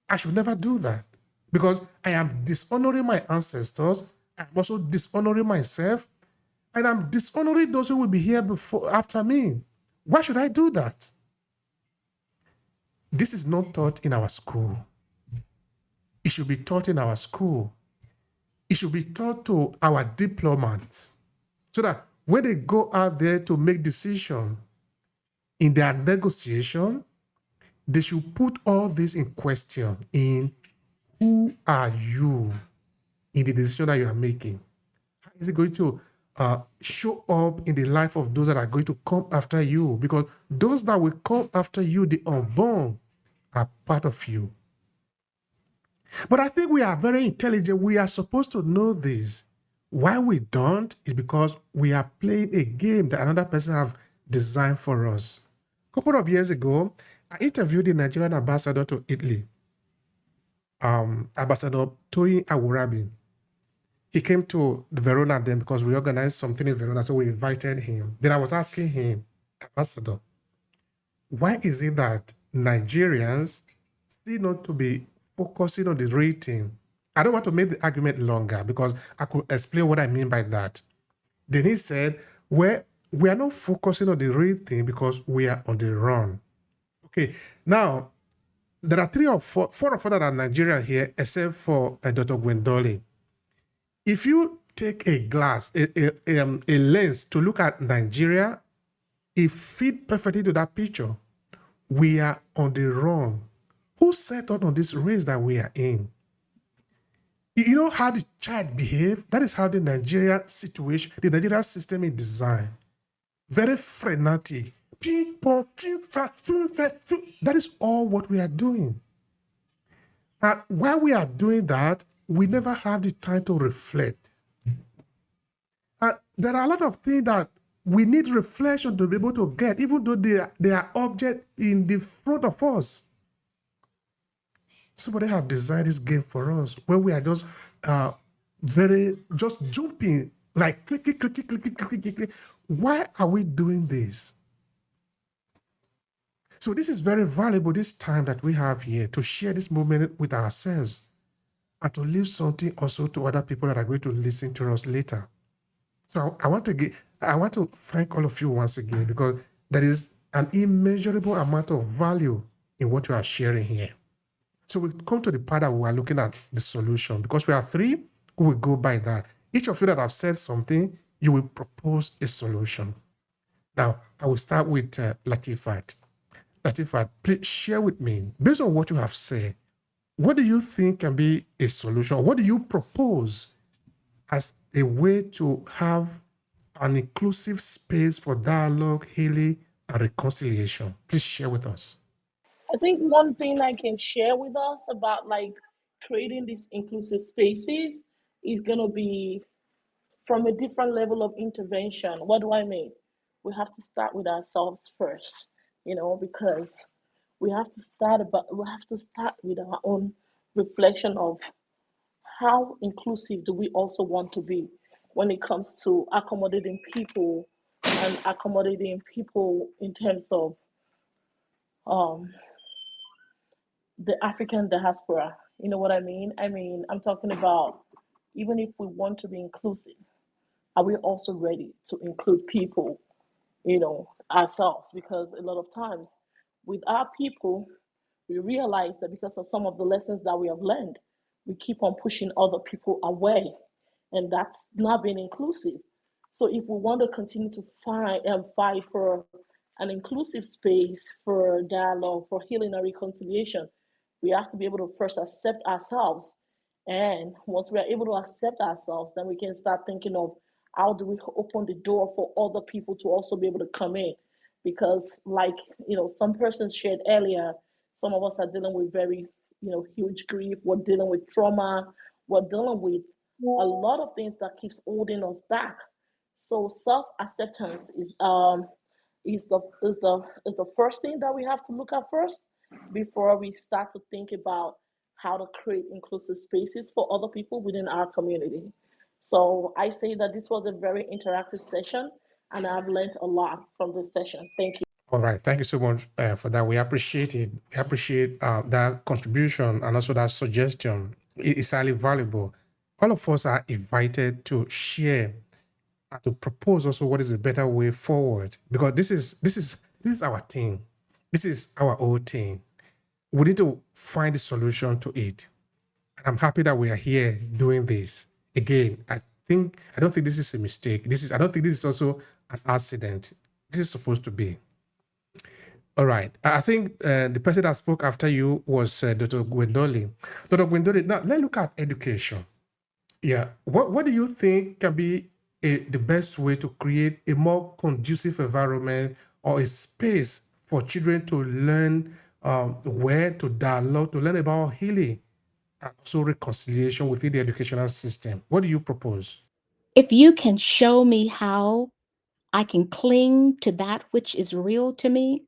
Speaker 1: I should never do that because I am dishonoring my ancestors. I'm also dishonoring myself, and I'm dishonoring those who will be here after me. Why should I do that? This is not taught in our school. It should be taught in our school. It should be taught to our diplomats so that when they go out there to make decisions in their negotiation, they should put all this in question in who are you in the decision that you are making? How is it going to show up in the life of those that are going to come after you? Because those that will come after you, the unborn, are part of you. But I think we are very intelligent. We are supposed to know this. Why we don't is because we are playing a game that another person have designed for us. A couple of years ago, I interviewed the Nigerian ambassador to Italy, Ambassador Toyin Awurabi. He came to Verona then because we organized something in Verona, so we invited him. Then I was asking him, Ambassador, why is it that Nigerians still not to be focusing on the rating? I don't want to make the argument longer because I could explain what I mean by that. Then he said, well, we are not focusing on the rating because we are on the run. Okay, now, there are four or five that are Nigerian here, except for Dr. Gwendolyn. If you take a glass, a lens to look at Nigeria, it fits perfectly to that picture. We are on the run. Who set out on this race that we are in? You know how the child behaves? That is how the Nigeria situation, the Nigeria system is designed. Very frenetic. That is all what we are doing. And while we are doing that, we never have the time to reflect. There are a lot of things that we need reflection to be able to get, even though they are object in the front of us. Somebody have designed this game for us where we are just just jumping, like click. Why are we doing this? So this is very valuable, this time that we have here, to share this moment with ourselves and to leave something also to other people that are going to listen to us later. So I want to thank all of you once again because there is an immeasurable amount of value in what you are sharing here. So we come to the part that we are looking at the solution because we are three who will go by that. Each of you that have said something, you will propose a solution. Now, I will start with Latifat. Latifat, please share with me, based on what you have said, what do you think can be a solution? What do you propose as a way to have an inclusive space for dialogue, healing, and reconciliation? Please share with us.
Speaker 2: I think one thing I can share with us about like creating these inclusive spaces is going to be from a different level of intervention. What do I mean? We have to start with ourselves first, because we have to start with our own reflection of how inclusive do we also want to be when it comes to accommodating people and accommodating people in terms of the African diaspora. You know what I mean? I'm talking about even if we want to be inclusive, are we also ready to include people, ourselves? Because a lot of times with our people, we realize that because of some of the lessons that we have learned, we keep on pushing other people away. and that's not being inclusive. So if we want to continue to fight for an inclusive space for dialogue, for healing and reconciliation, we have to be able to first accept ourselves. And once we are able to accept ourselves, then we can start thinking of how do we open the door for other people to also be able to come in. Because like, some persons shared earlier, some of us are dealing with very, huge grief. We're dealing with trauma. We're dealing with a lot of things that keeps holding us back. So self-acceptance is the first thing that we have to look at first before we start to think about how to create inclusive spaces for other people within our community. So I say that this was a very interactive session, and I've learned a lot from this session. Thank you.
Speaker 1: All right. Thank you so much for that. We appreciate it. We appreciate that contribution and also that suggestion. It is highly valuable. All of us are invited to share and to propose also what is a better way forward, because this is our thing. This is our whole thing. We need to find a solution to it. And I'm happy that we are here doing this. Again, I don't think this is a mistake. I don't think this is also an accident. This is supposed to be. All right. I think the person that spoke after you was Dr. Gwendolyn. Dr. Gwendolyn, now let's look at education. Yeah. What do you think can be the best way to create a more conducive environment or a space for children to learn where to dialogue, to learn about healing and also reconciliation within the educational system? What do you propose?
Speaker 5: If you can show me how I can cling to that which is real to me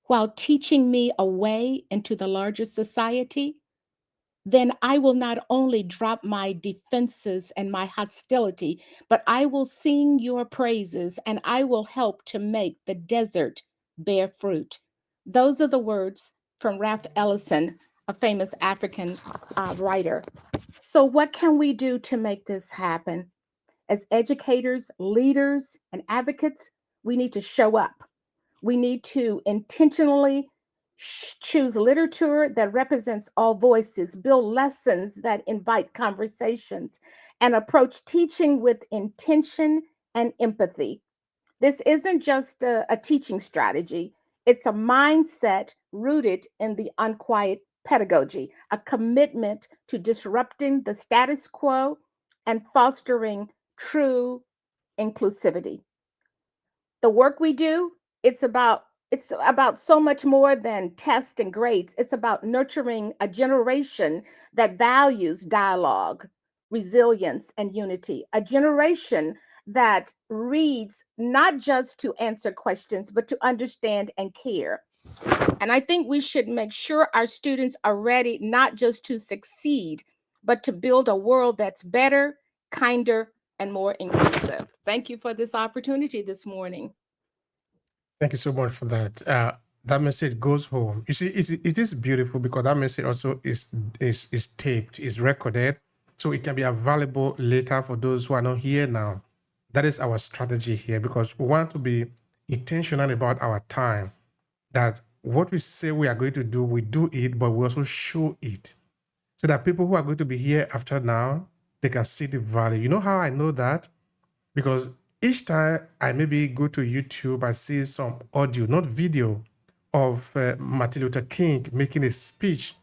Speaker 5: while teaching me a way into the larger society, then I will not only drop my defenses and my hostility, but I will sing your praises and I will help to make the desert bear fruit. Those are the words from Ralph Ellison, a famous African writer. So, what can we do to make this happen? As educators, leaders, and advocates, we need to show up. We need to intentionally choose literature that represents all voices, build lessons that invite conversations, and approach teaching with intention and empathy. This isn't just a teaching strategy, it's a mindset rooted in the unquiet pedagogy, a commitment to disrupting the status quo and fostering true inclusivity. The work we do, it's about so much more than tests and grades. It's about nurturing a generation that values dialogue, resilience, and unity. A generation that reads not just to answer questions, but to understand and care. And I think we should make sure our students are ready not just to succeed, but to build a world that's better, kinder, and more inclusive. Thank you for this opportunity this morning.
Speaker 1: Thank you so much for that. That message goes home. You see, it is beautiful because that message also is taped, is recorded, so it can be available later for those who are not here now. That is our strategy here, because we want to be intentional about our time. That what we say we are going to do, we do it, but we also show it, so that people who are going to be here after now, they can see the value. You know how I know that? Because each time I maybe go to YouTube, I see some audio, not video, of Martin Luther King making a speech.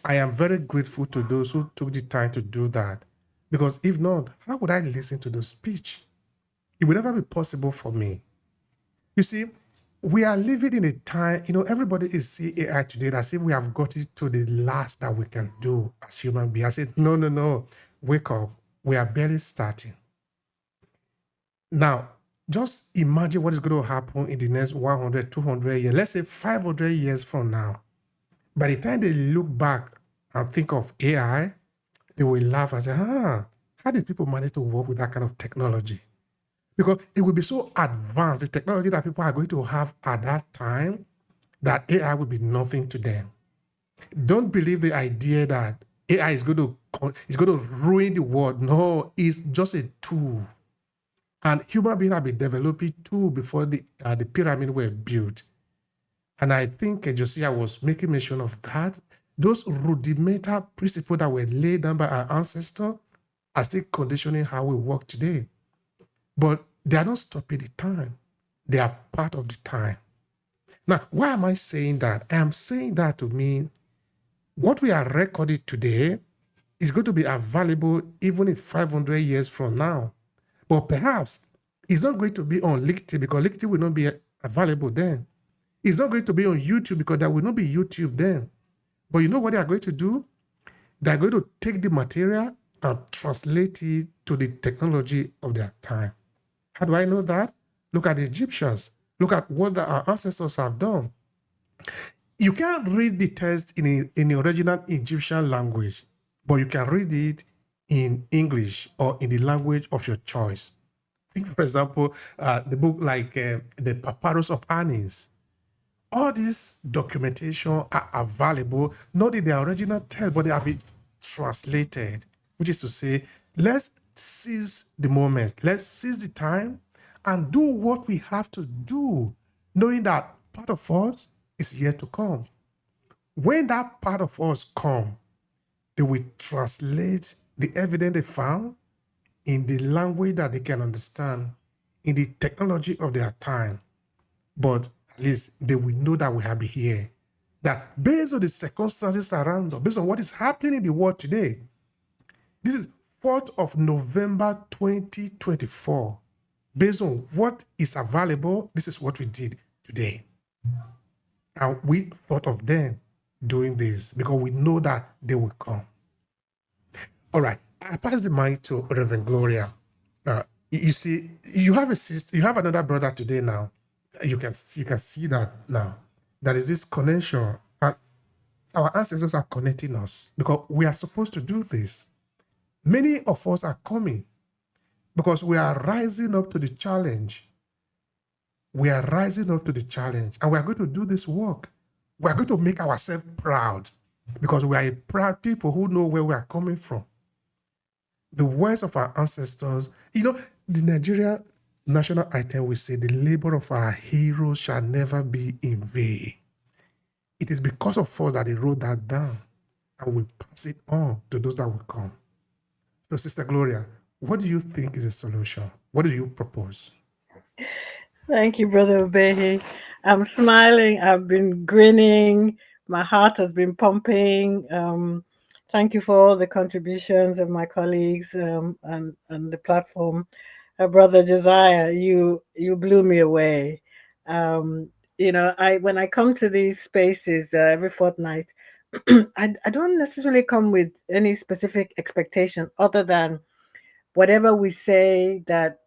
Speaker 1: I am very grateful to those who took the time to do that. Because if not, how would I listen to the speech? It would never be possible for me. You see, we are living in a time, everybody is seeing AI today as if we have got it to the last that we can do as human beings. I said, no, wake up. We are barely starting. Now, just imagine what is going to happen in the next 100, 200 years, let's say 500 years from now. By the time they look back and think of AI, they will laugh and say, how did people manage to work with that kind of technology? Because it will be so advanced, the technology that people are going to have at that time, that AI will be nothing to them. Don't believe the idea that AI is going to ruin the world. No, it's just a tool. And human beings have been developing too before the pyramid were built. And I think Josiah was making mention of that. Those rudimental principles that were laid down by our ancestors are still conditioning how we work today. But they are not stopping the time. They are part of the time. Now, why am I saying that? I am saying that to mean what we are recording today is going to be available even in 500 years from now. But perhaps it's not going to be on LinkedIn because LinkedIn will not be available then. It's not going to be on YouTube because there will not be YouTube then. But you know what they are going to do? They are going to take the material and translate it to the technology of their time. How do I know that? Look at the Egyptians. Look at what our ancestors have done. You can't read the text in the original Egyptian language, but you can read it in English or in the language of your choice. Think, for example, the book like the Papyrus of Anis. All these documentation are available, not in the original text, but they have been translated, which is to say, let's seize the moment, let's seize the time and do what we have to do, knowing that part of us is yet to come. When that part of us come, they will translate the evidence they found in the language that they can understand, in the technology of their time. But at least they will know that we have been here. That based on the circumstances around us, based on what is happening in the world today, this is 4th of November 2024. Based on what is available, this is what we did today. And we thought of them doing this because we know that they will come. All right, I pass the mic to Reverend Gloria. You see, you have a sister, you have another brother today now. You can see that now. There is this connection, and our ancestors are connecting us because we are supposed to do this. Many of us are coming because we are rising up to the challenge. We are rising up to the challenge, and we are going to do this work. We are going to make ourselves proud because we are a proud people who know where we are coming from. The words of our ancestors, the Nigeria national item will say, the labor of our heroes shall never be in vain. It is because of us that they wrote that down, and we pass it on to those that will come. So, Sister Gloria, what do you think is a solution? What do you propose?
Speaker 3: Thank you, Brother Obehi. I'm smiling. I've been grinning. My heart has been pumping. Thank you for all the contributions of my colleagues and the platform. Brother Josiah, you blew me away. When I come to these spaces every fortnight, I don't necessarily come with any specific expectation other than whatever we say, that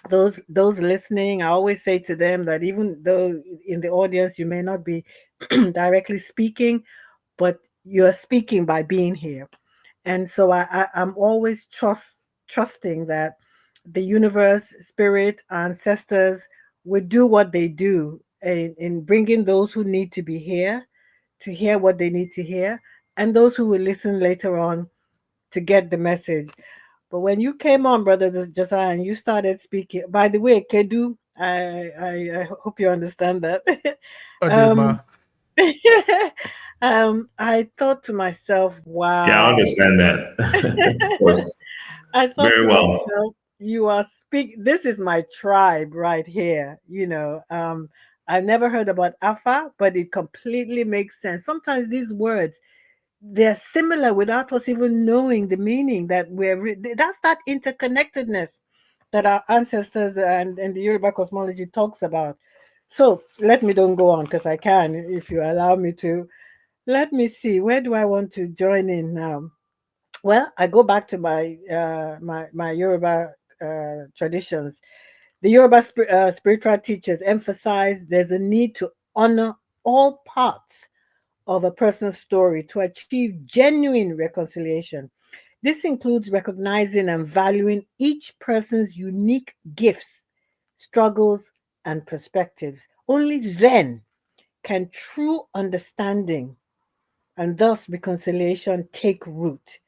Speaker 3: those listening, I always say to them that even though in the audience you may not be directly speaking, but you're speaking by being here. And so I'm always trusting that the universe, spirit, ancestors would do what they do in bringing those who need to be here to hear what they need to hear, and those who will listen later on to get the message. But when you came on, Brother Josiah, and you started speaking, by the way, Kedu, I hope you understand that. um,
Speaker 1: Odema.
Speaker 3: I thought to myself,
Speaker 4: Yeah, I
Speaker 3: wow.
Speaker 4: understand that. Of course.
Speaker 3: I thought
Speaker 4: Very
Speaker 3: to
Speaker 4: well.
Speaker 3: myself, you are this is my tribe right here. I've never heard about Afa, but it completely makes sense. Sometimes these words, they're similar without us even knowing the meaning, that that's that interconnectedness that our ancestors and the Yoruba cosmology talks about. So let me don't go on, because I can, if you allow me to. Let me see, where do I want to join in now? Well, I go back to my Yoruba traditions. The Yoruba spiritual teachers emphasize there's a need to honor all parts of a person's story to achieve genuine reconciliation. This includes recognizing and valuing each person's unique gifts, struggles, and perspectives. Only then can true understanding and thus reconciliation take root.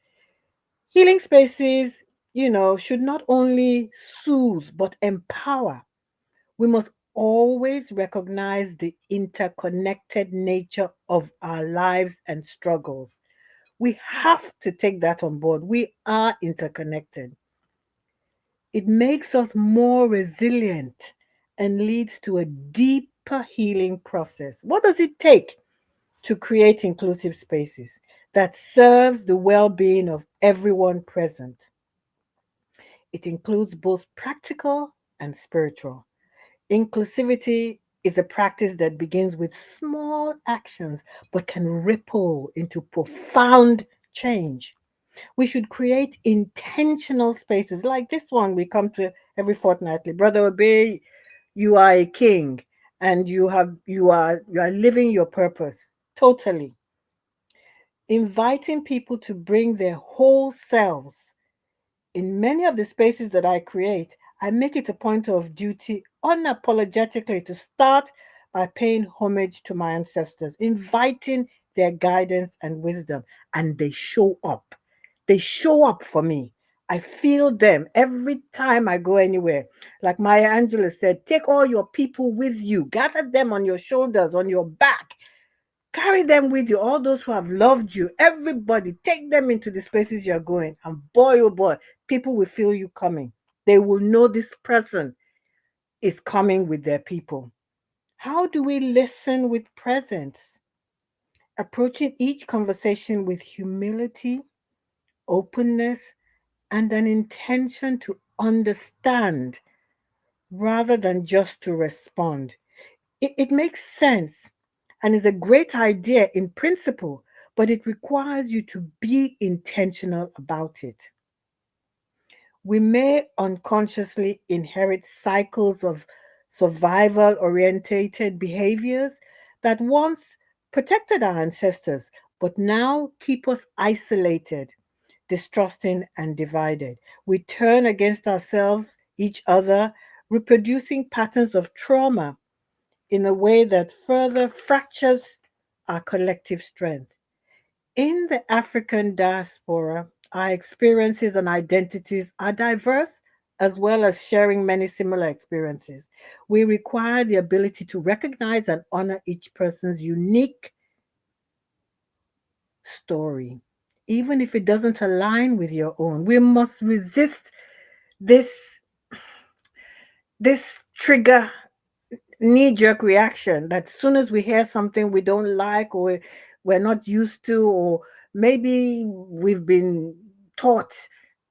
Speaker 3: Healing spaces, should not only soothe but empower. We must always recognize the interconnected nature of our lives and struggles. We have to take that on board. We are interconnected. It makes us more resilient and leads to a deeper healing process. What does it take to create inclusive spaces that serves the well-being of everyone present? It includes both practical and spiritual. Inclusivity is a practice that begins with small actions but can ripple into profound change. We should create intentional spaces like this one we come to every fortnightly. Brother Obey, you are a king and you are living your purpose totally. Inviting people to bring their whole selves. In many of the spaces that I create, I make it a point of duty unapologetically to start by paying homage to my ancestors, inviting their guidance and wisdom, and they show up. They show up for me. I feel them every time I go anywhere. Like Maya Angelou said, take all your people with you, gather them on your shoulders, on your back, carry them with you, all those who have loved you, everybody, take them into the spaces you're going. And boy, oh boy, people will feel you coming. They will know this person is coming with their people. How do we listen with presence? Approaching each conversation with humility, openness, and an intention to understand rather than just to respond. It makes sense and is a great idea in principle, but it requires you to be intentional about it. We may unconsciously inherit cycles of survival orientated behaviors that once protected our ancestors, but now keep us isolated, distrusting, and divided. We turn against ourselves, each other, reproducing patterns of trauma in a way that further fractures our collective strength. In the African diaspora, our experiences and identities are diverse as well as sharing many similar experiences. We require the ability to recognize and honor each person's unique story, even if it doesn't align with your own. We must resist this trigger knee jerk reaction that as soon as we hear something we don't like or we're not used to, or maybe we've been taught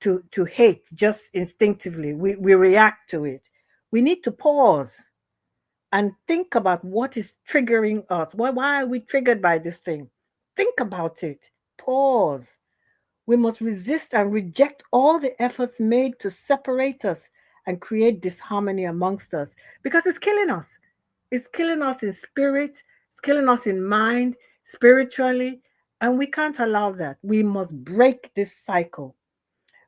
Speaker 3: to hate just instinctively, we react to it. We need to pause and think about what is triggering us. Why are we triggered by this thing? Think about it. Pause. We must resist and reject all the efforts made to separate us and create disharmony amongst us because it's killing us. It's killing us in spirit, it's killing us in mind, spiritually, and we can't allow that. We must break this cycle.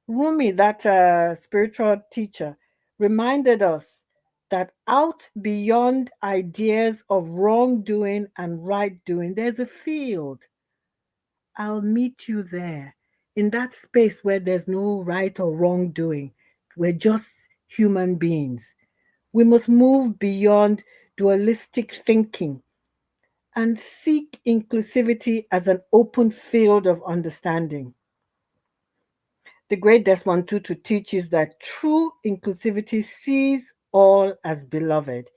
Speaker 3: Rumi, that spiritual teacher, reminded us that out beyond ideas of wrongdoing and right doing, there's a field. I'll meet you there in that space where there's no right or wrongdoing. We're just human beings. We must move beyond dualistic thinking and seek inclusivity as an open field of understanding. The great Desmond Tutu teaches that true inclusivity sees all as beloved.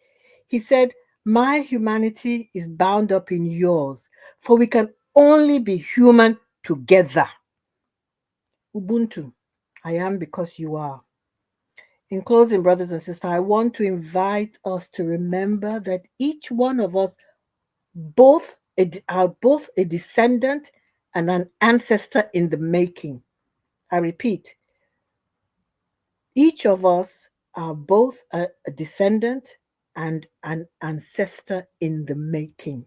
Speaker 3: He said, my humanity is bound up in yours, for we can only be human together. Ubuntu, I am because you are. In closing, brothers and sisters, I want to invite us to remember that each one of us are both a descendant and an ancestor in the making. I repeat, each of us are both a descendant and an ancestor in the making.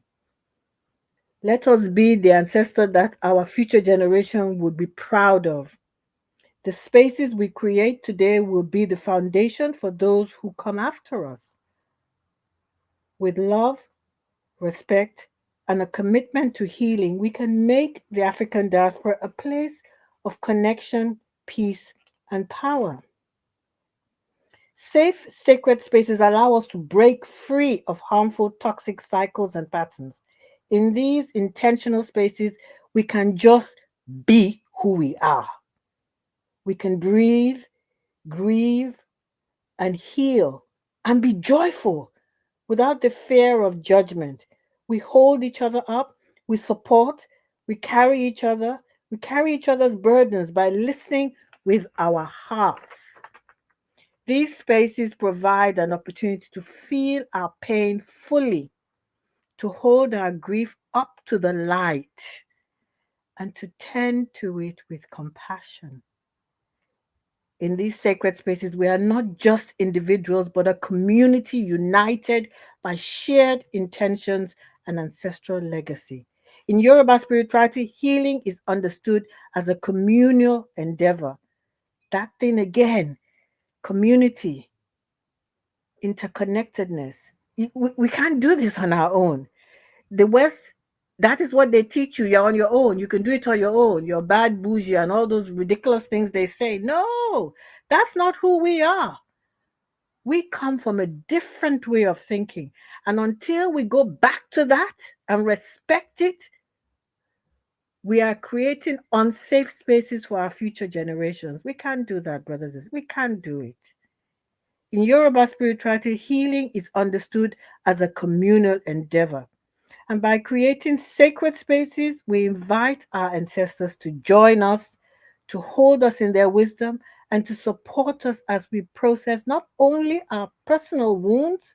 Speaker 3: Let us be the ancestor that our future generation would be proud of. The spaces we create today will be the foundation for those who come after us. With love, respect, and a commitment to healing, we can make the African diaspora a place of connection, peace, and power. Safe, sacred spaces allow us to break free of harmful, toxic cycles and patterns. In these intentional spaces, we can just be who we are. We can breathe, grieve, and heal and be joyful without the fear of judgment. We hold each other up, we support, we carry each other's burdens by listening with our hearts. These spaces provide an opportunity to feel our pain fully, to hold our grief up to the light, and to tend to it with compassion. In these sacred spaces, we are not just individuals, but a community united by shared intentions and ancestral legacy. In Yoruba spirituality, healing is understood as a communal endeavor. That thing again, community, interconnectedness. We can't do this on our own. The West, that is what they teach you. You're on your own. You can do it on your own. You're bad, bougie, and all those ridiculous things they say. No, that's not who we are. We come from a different way of thinking. And until we go back to that and respect it, we are creating unsafe spaces for our future generations. We can't do that, brothers. We can't do it. In Yoruba spirituality, healing is understood as a communal endeavor. And by creating sacred spaces, we invite our ancestors to join us, to hold us in their wisdom, and to support us as we process not only our personal wounds,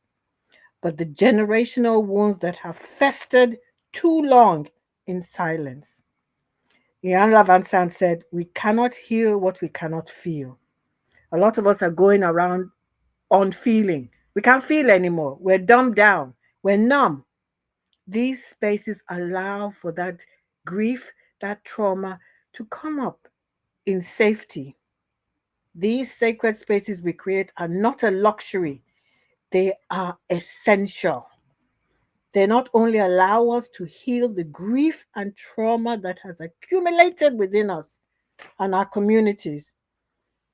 Speaker 3: but the generational wounds that have festered too long in silence. Ian Lavansan said, "We cannot heal what we cannot feel." A lot of us are going around unfeeling. We can't feel anymore. We're dumbed down. We're numb. These spaces allow for that grief, that trauma to come up in safety. These sacred spaces we create are not a luxury, they are essential. They not only allow us to heal the grief and trauma that has accumulated within us and our communities,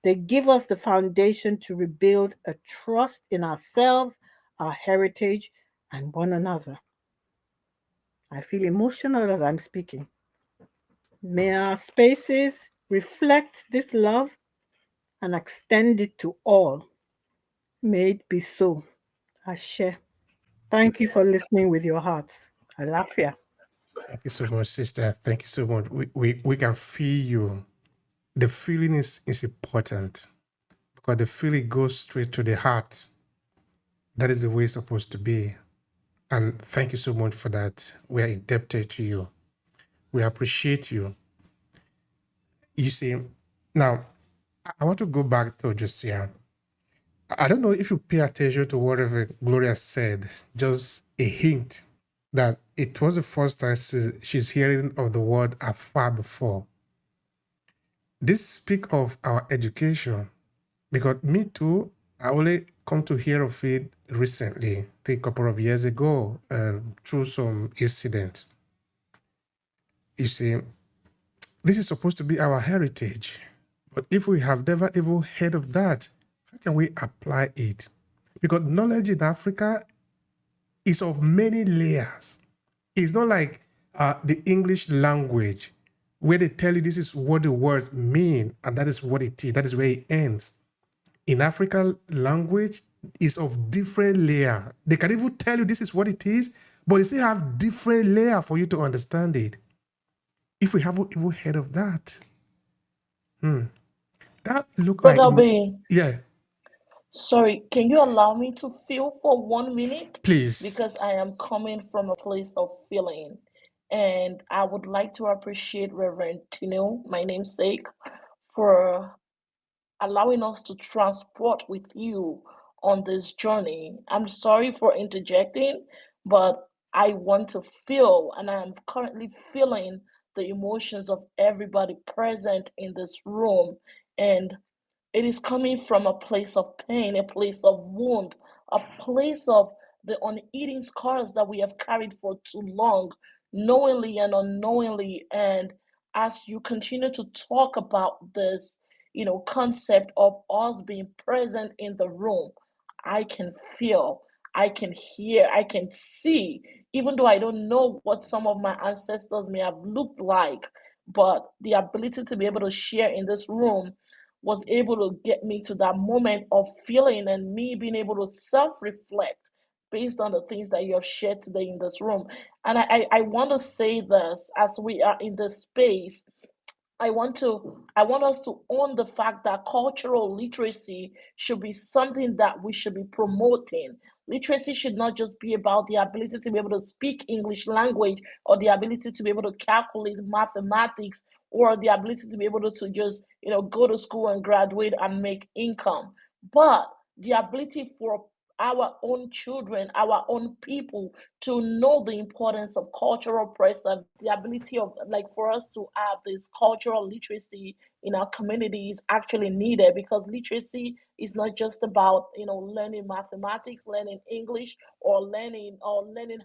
Speaker 3: they give us the foundation to rebuild a trust in ourselves, our heritage, and one another. I feel emotional as I'm speaking. May our spaces reflect this love and extend it to all. May it be so. Ashe. Thank you for listening with your hearts. Alafia.
Speaker 1: Thank you so much, sister. Thank you so much. We can feel you. The feeling is important because the feeling goes straight to the heart. That is the way it's supposed to be. And thank you so much for that. We are indebted to you. We appreciate you. You see, now I want to go back to Josiah. I don't know if you pay attention to whatever Gloria said, just a hint that it was the first time she's hearing of the word afar before. This speak of our education, because me too, I only come to hear of it recently, I think a couple of years ago, through some incident. You see, this is supposed to be our heritage, but if we have never even heard of that, how can we apply it? Because knowledge in Africa is of many layers. It's not like the English language where they tell you this is what the words mean and that is what it is. That is where it ends. In African language, is of different layer. They can even tell you this is what it is, but they still have different layer for you to understand it. If we haven't even heard of that, that look like
Speaker 2: Brother B,
Speaker 1: yeah.
Speaker 2: sorry, can you allow me to feel for 1 minute?
Speaker 1: Please.
Speaker 2: Because I am coming from a place of feeling. And I would like to appreciate Reverend Tino, my namesake, for allowing us to transport with you on this journey. I'm sorry for interjecting, but I want to feel, and I'm currently feeling the emotions of everybody present in this room. And it is coming from a place of pain, a place of wound, a place of the uneaten scars that we have carried for too long, knowingly and unknowingly. And as you continue to talk about this, concept of us being present in the room, I can feel, I can hear, I can see, even though I don't know what some of my ancestors may have looked like, but the ability to be able to share in this room was able to get me to that moment of feeling and me being able to self-reflect based on the things that you have shared today in this room. And I want to say this as we are in this space. I want us to own the fact that cultural literacy should be something that we should be promoting. Literacy should not just be about the ability to be able to speak English language or the ability to be able to calculate mathematics or the ability to be able to just, go to school and graduate and make income. But the ability for our own children, our own people to know the importance of cultural presence, the ability of like for us to have this cultural literacy in our community is actually needed because literacy is not just about learning mathematics, learning English, or learning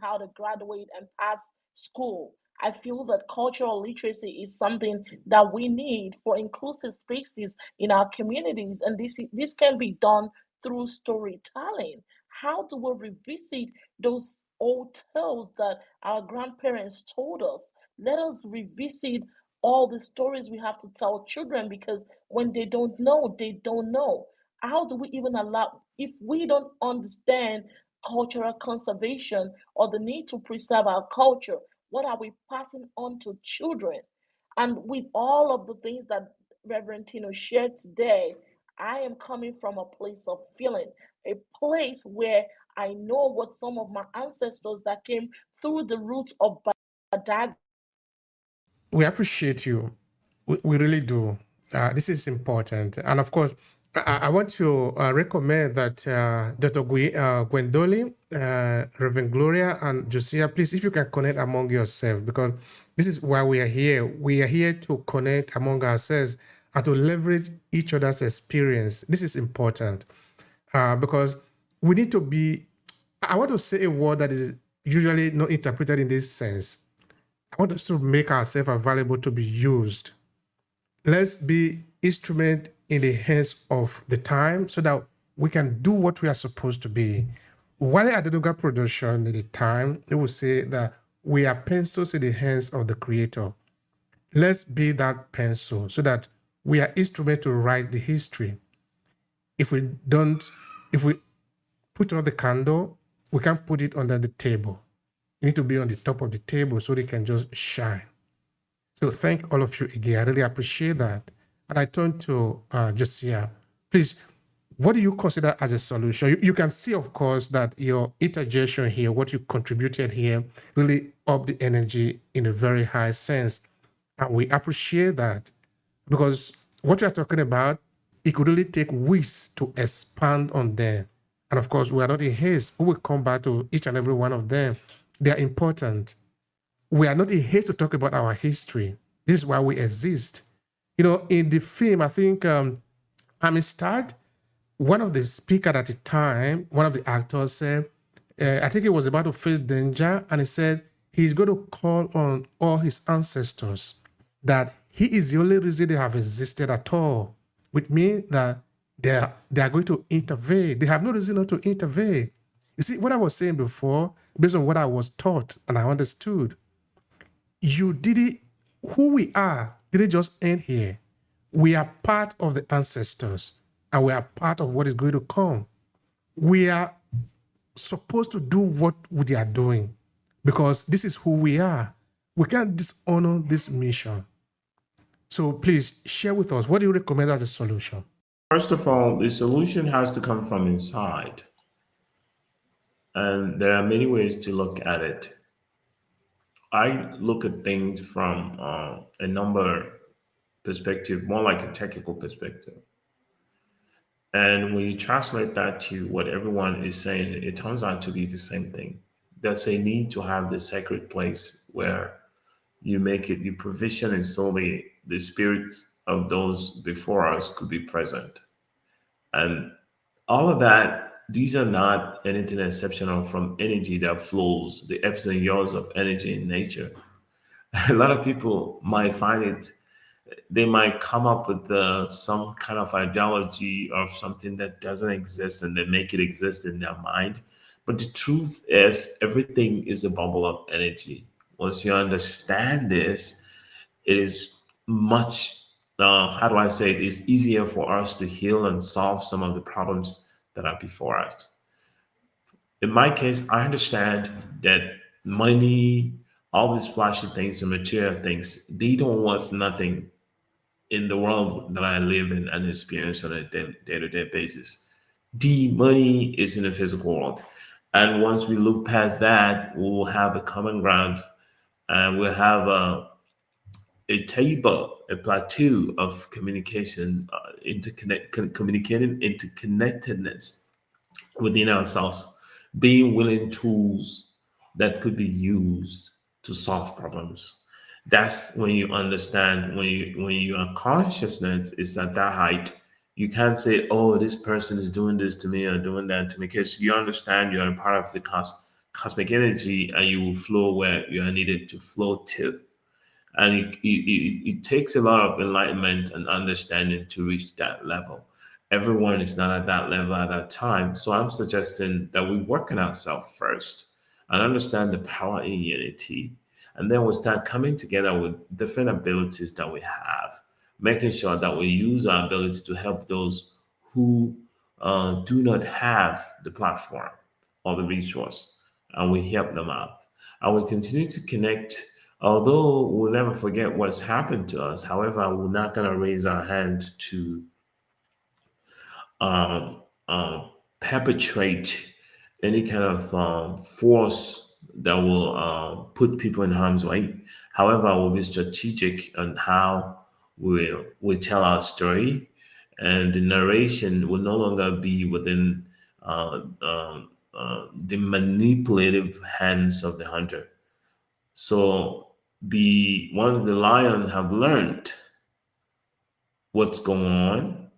Speaker 2: how to graduate and pass school. I feel that cultural literacy is something that we need for inclusive spaces in our communities, and this can be done through storytelling. How do we revisit those old tales that our grandparents told us? Let us revisit all the stories we have to tell children because when they don't know, they don't know. How do we even allow, if we don't understand cultural conservation or the need to preserve our culture, what are we passing on to children? And with all of the things that Reverend Tino shared today, I am coming from a place of feeling, a place where I know what some of my ancestors that came through the roots of Badag.
Speaker 1: We appreciate you. We really do. This is important. And of course, I want to recommend that Dr. Gwendolyn, Reverend Gloria, and Josiah, please, if you can connect among yourselves, because this is why we are here. We are here to connect among ourselves and to leverage each other's experience. This is important because we need to be, I want to say a word that is usually not interpreted in this sense. I want us to make ourselves available to be used. Let's be instrument in the hands of the time so that we can do what we are supposed to be. While Adenuga production at the time, it will say that we are pencils in the hands of the creator. Let's be that pencil so that we are instrument to write the history. If we put on the candle, we can't put it under the table. You need to be on the top of the table so they can just shine. So thank all of you again. I really appreciate that. And I turn to Josiah. Please, what do you consider as a solution? You can see, of course, that your interjection here, what you contributed here, really upped the energy in a very high sense. And we appreciate that because what you're talking about, it could really take weeks to expand on them. And of course, we are not in haste. We will come back to each and every one of them. They are important. We are not in haste to talk about our history. This is why we exist. In the film, I think Amistad, one of the speakers at the time, one of the actors said, I think he was about to face danger, and he said he's going to call on all his ancestors that he is the only reason they have existed at all, which means that they are going to intervene. They have no reason not to intervene. You see, what I was saying before, based on what I was taught and I understood, who we are didn't just end here. We are part of the ancestors and we are part of what is going to come. We are supposed to do what we are doing because this is who we are. We can't dishonor this mission. So please share with us, what do you recommend as a solution?
Speaker 4: First of all, the solution has to come from inside. And there are many ways to look at it. I look at things from a number perspective, more like a technical perspective. And when you translate that to what everyone is saying, it turns out to be the same thing. There's a need to have the sacred place where you provision it so the spirits of those before us could be present. And all of that, these are not anything exceptional from energy that flows, the ebbs and yaws of energy in nature. A lot of people might find it, they might come up with some kind of ideology of something that doesn't exist and they make it exist in their mind. But the truth is, everything is a bubble of energy. Once you understand this, it is much, how do I say it, it's easier for us to heal and solve some of the problems that are before us. In my case, I understand that money, all these flashy things and material things, they don't worth nothing in the world that I live in and experience on a day-to-day basis. The money is in the physical world. And once we look past that, we will have a common ground, and we'll have a table, a plateau of communication, communicating interconnectedness within ourselves, being willing tools that could be used to solve problems. That's when you understand, when your consciousness is at that height, you can't say, "Oh, this person is doing this to me or doing that to me," because you understand you're a part of the cosmic energy, and you will flow where you are needed to flow to. And it takes a lot of enlightenment and understanding to reach that level. Everyone is not at that level at that time. So I'm suggesting that we work on ourselves first and understand the power in unity. And then we start coming together with different abilities that we have, making sure that we use our ability to help those who do not have the platform or the resource, and we help them out. And we continue to connect, although we'll never forget what's happened to us. However, we're not going to raise our hand to um, perpetrate any kind of force that will put people in harm's way. However, we'll be strategic on how we tell our story, and the narration will no longer be within the manipulative hands of the hunter. So the ones the lion have learned what's going on,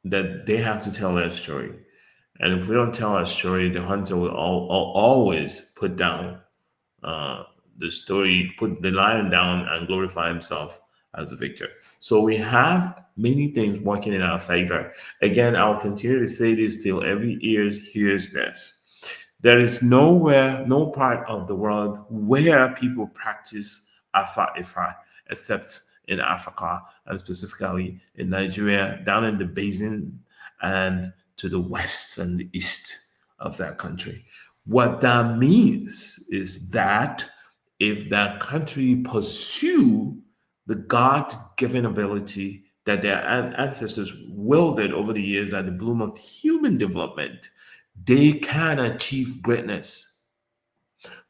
Speaker 4: that they have to tell their story. And if we don't tell our story, the hunter will always put down uh, the story, put the lion down, and glorify himself as a victor. So we have many things working in our favor. Again, I'll continue to say this till every ear hears this. There is nowhere, no part of the world where people practice Afa Ifa except in Africa, and specifically in Nigeria, down in the basin and to the west and the east of that country. What that means is that if that country pursue the God-given ability that their ancestors wielded over the years at the bloom of human development, they can achieve greatness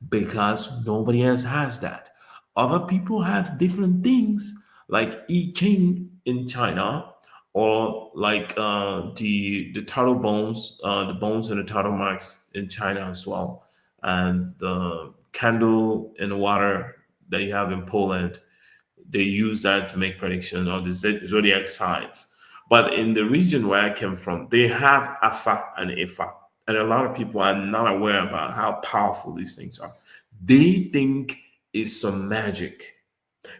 Speaker 4: because nobody else has that. Other people have different things like I Ching in China, or like the turtle bones, the bones and the turtle marks in China as well, and the candle in the water that you have in Poland. They use that to make predictions on the zodiac signs. But in the region where I came from, they have Afa and Ifa. And a lot of people are not aware about how powerful these things are. They think it's some magic.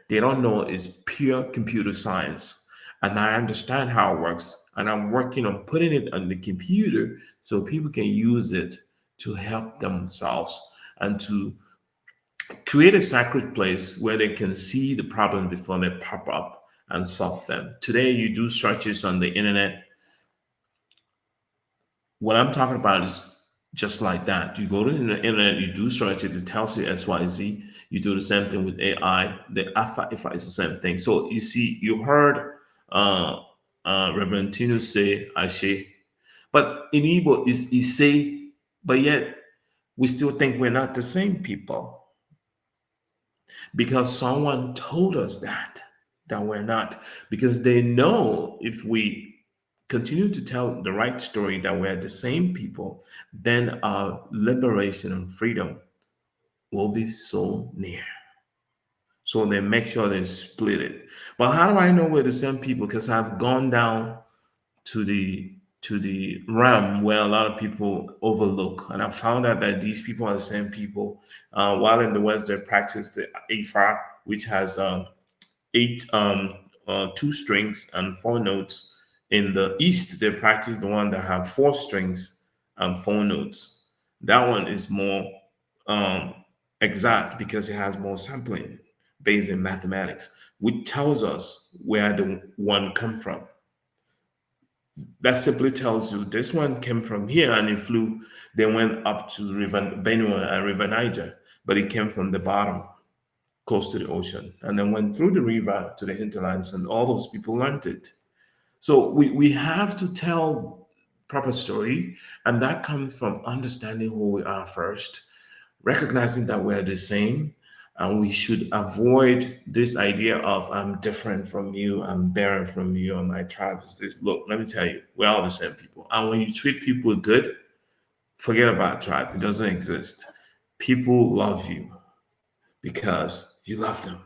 Speaker 4: They don't know it's pure computer science. And I understand how it works. And I'm working on putting it on the computer so people can use it to help themselves and to create a sacred place where they can see the problem before they pop up and solve them. Today, you do searches on the internet. What I'm talking about is just like that. You go to the internet, you do search it, it tells you XYZ. You do the same thing with AI. The Alpha Ifa is the same thing. So you see, you heard Reverend Tino say Ashe, but in Igbo is say, but yet we still think we're not the same people because someone told us that we're not, because they know if we continue to tell the right story that we're the same people, then our liberation and freedom will be so near. So they make sure they split it. But how do I know we're the same people? Because I've gone down to the realm where a lot of people overlook, and I found out that these people are the same people. While in the West they practice the Ifa, which has eight two strings and four notes. In the East, they practice the one that have four strings and four notes. That one is more um, exact because it has more sampling based in mathematics. which tells us where the one come from. That simply tells you this one came from here and it flew, then went up to River Benue and River Niger, but it came from the bottom, close to the ocean, and then went through the river to the hinterlands, and all those people learned it. So we have to tell proper story, and that comes from understanding who we are first, recognizing that we're the same, and we should avoid this idea of I'm different from you, I'm better from you, and my tribe is this. Look, let me tell you, we're all the same people. And when you treat people good, forget about tribe. It doesn't exist. People love you because you love them.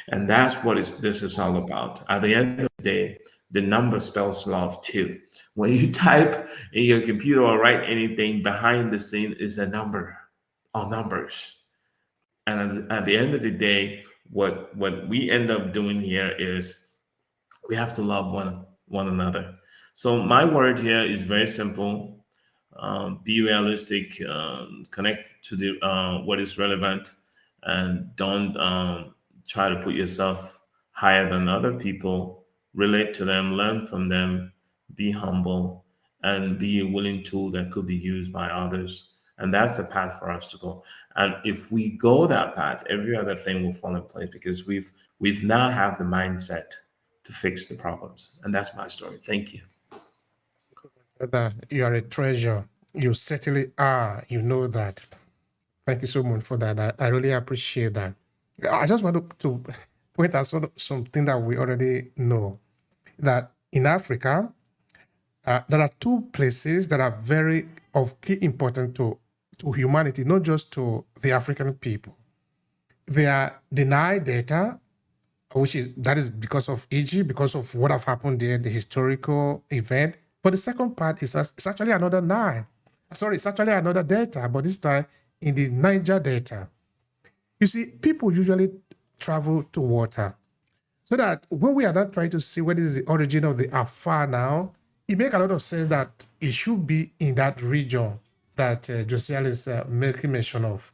Speaker 4: And that's what this is all about. At the end of the day, the number spells love too. When you type in your computer or write anything, behind the scene is a number or numbers. And at the end of the day, what we end up doing here is we have to love one another. So my word here is very simple. Be realistic, connect to the what is relevant, and don't try to put yourself higher than other people. Relate to them, learn from them, be humble, and be a willing tool that could be used by others. And that's the path for us to go. And if we go that path, every other thing will fall in place because we've now have the mindset to fix the problems. And that's my story. Thank you.
Speaker 1: Brother, you are a treasure. You certainly are. You know that. Thank you so much for that. I really appreciate that. I just want to point out something that we already know, that in Africa, there are two places that are very of key importance to humanity, not just to the African people. They are denied data, that is because of Egypt, because of what have happened there, the historical event. But the second part is it's actually another Nile. Sorry, it's actually another delta, but this time in the Niger Delta. You see, people usually travel to water. So that when we are not trying to see what is the origin of the Afar now, it makes a lot of sense that it should be in that region that Josiel is making mention of.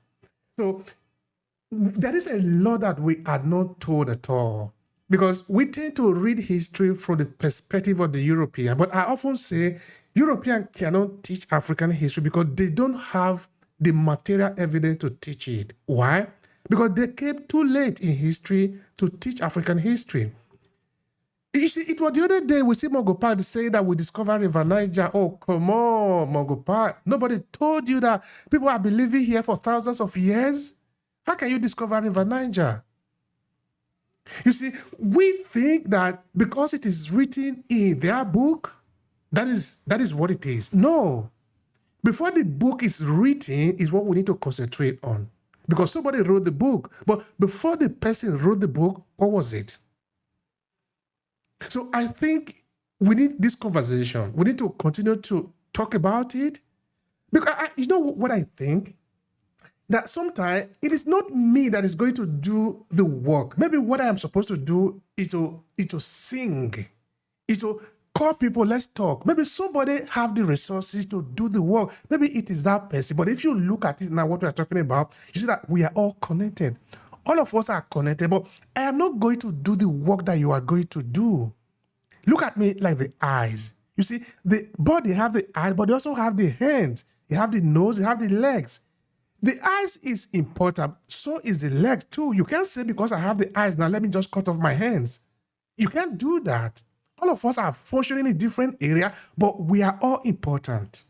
Speaker 1: So there is a lot that we are not told at all, because we tend to read history from the perspective of the European. But I often say Europeans cannot teach African history because they don't have the material evidence to teach it. Why? Because they came too late in history to teach African history. You see, it was the other day we see Mongopad saying that we discovered River Niger. Oh, come on, Mongopad. Nobody told you that people have been living here for thousands of years. How can you discover River Niger? You see, we think that because it is written in their book, that is what it is. No. Before the book is written is what we need to concentrate on. Because somebody wrote the book. But before the person wrote the book, what was it? So I think we need this conversation. We need to continue to talk about it. Because you know what I think? That sometimes it is not me that is going to do the work. Maybe what I am supposed to do is to sing, is to call people, let's talk. Maybe somebody have the resources to do the work. Maybe it is that person. But if you look at it now, what we are talking about, you see that we are all connected. All of us are connected, but I am not going to do the work that you are going to do. Look at me like the eyes. You see, the body have the eyes, but they also have the hands. You have the nose, you have the legs. The eyes is important, so is the legs too. You can't say because I have the eyes, now let me just cut off my hands. You can't do that. All of us are functioning in different areas, but we are all important.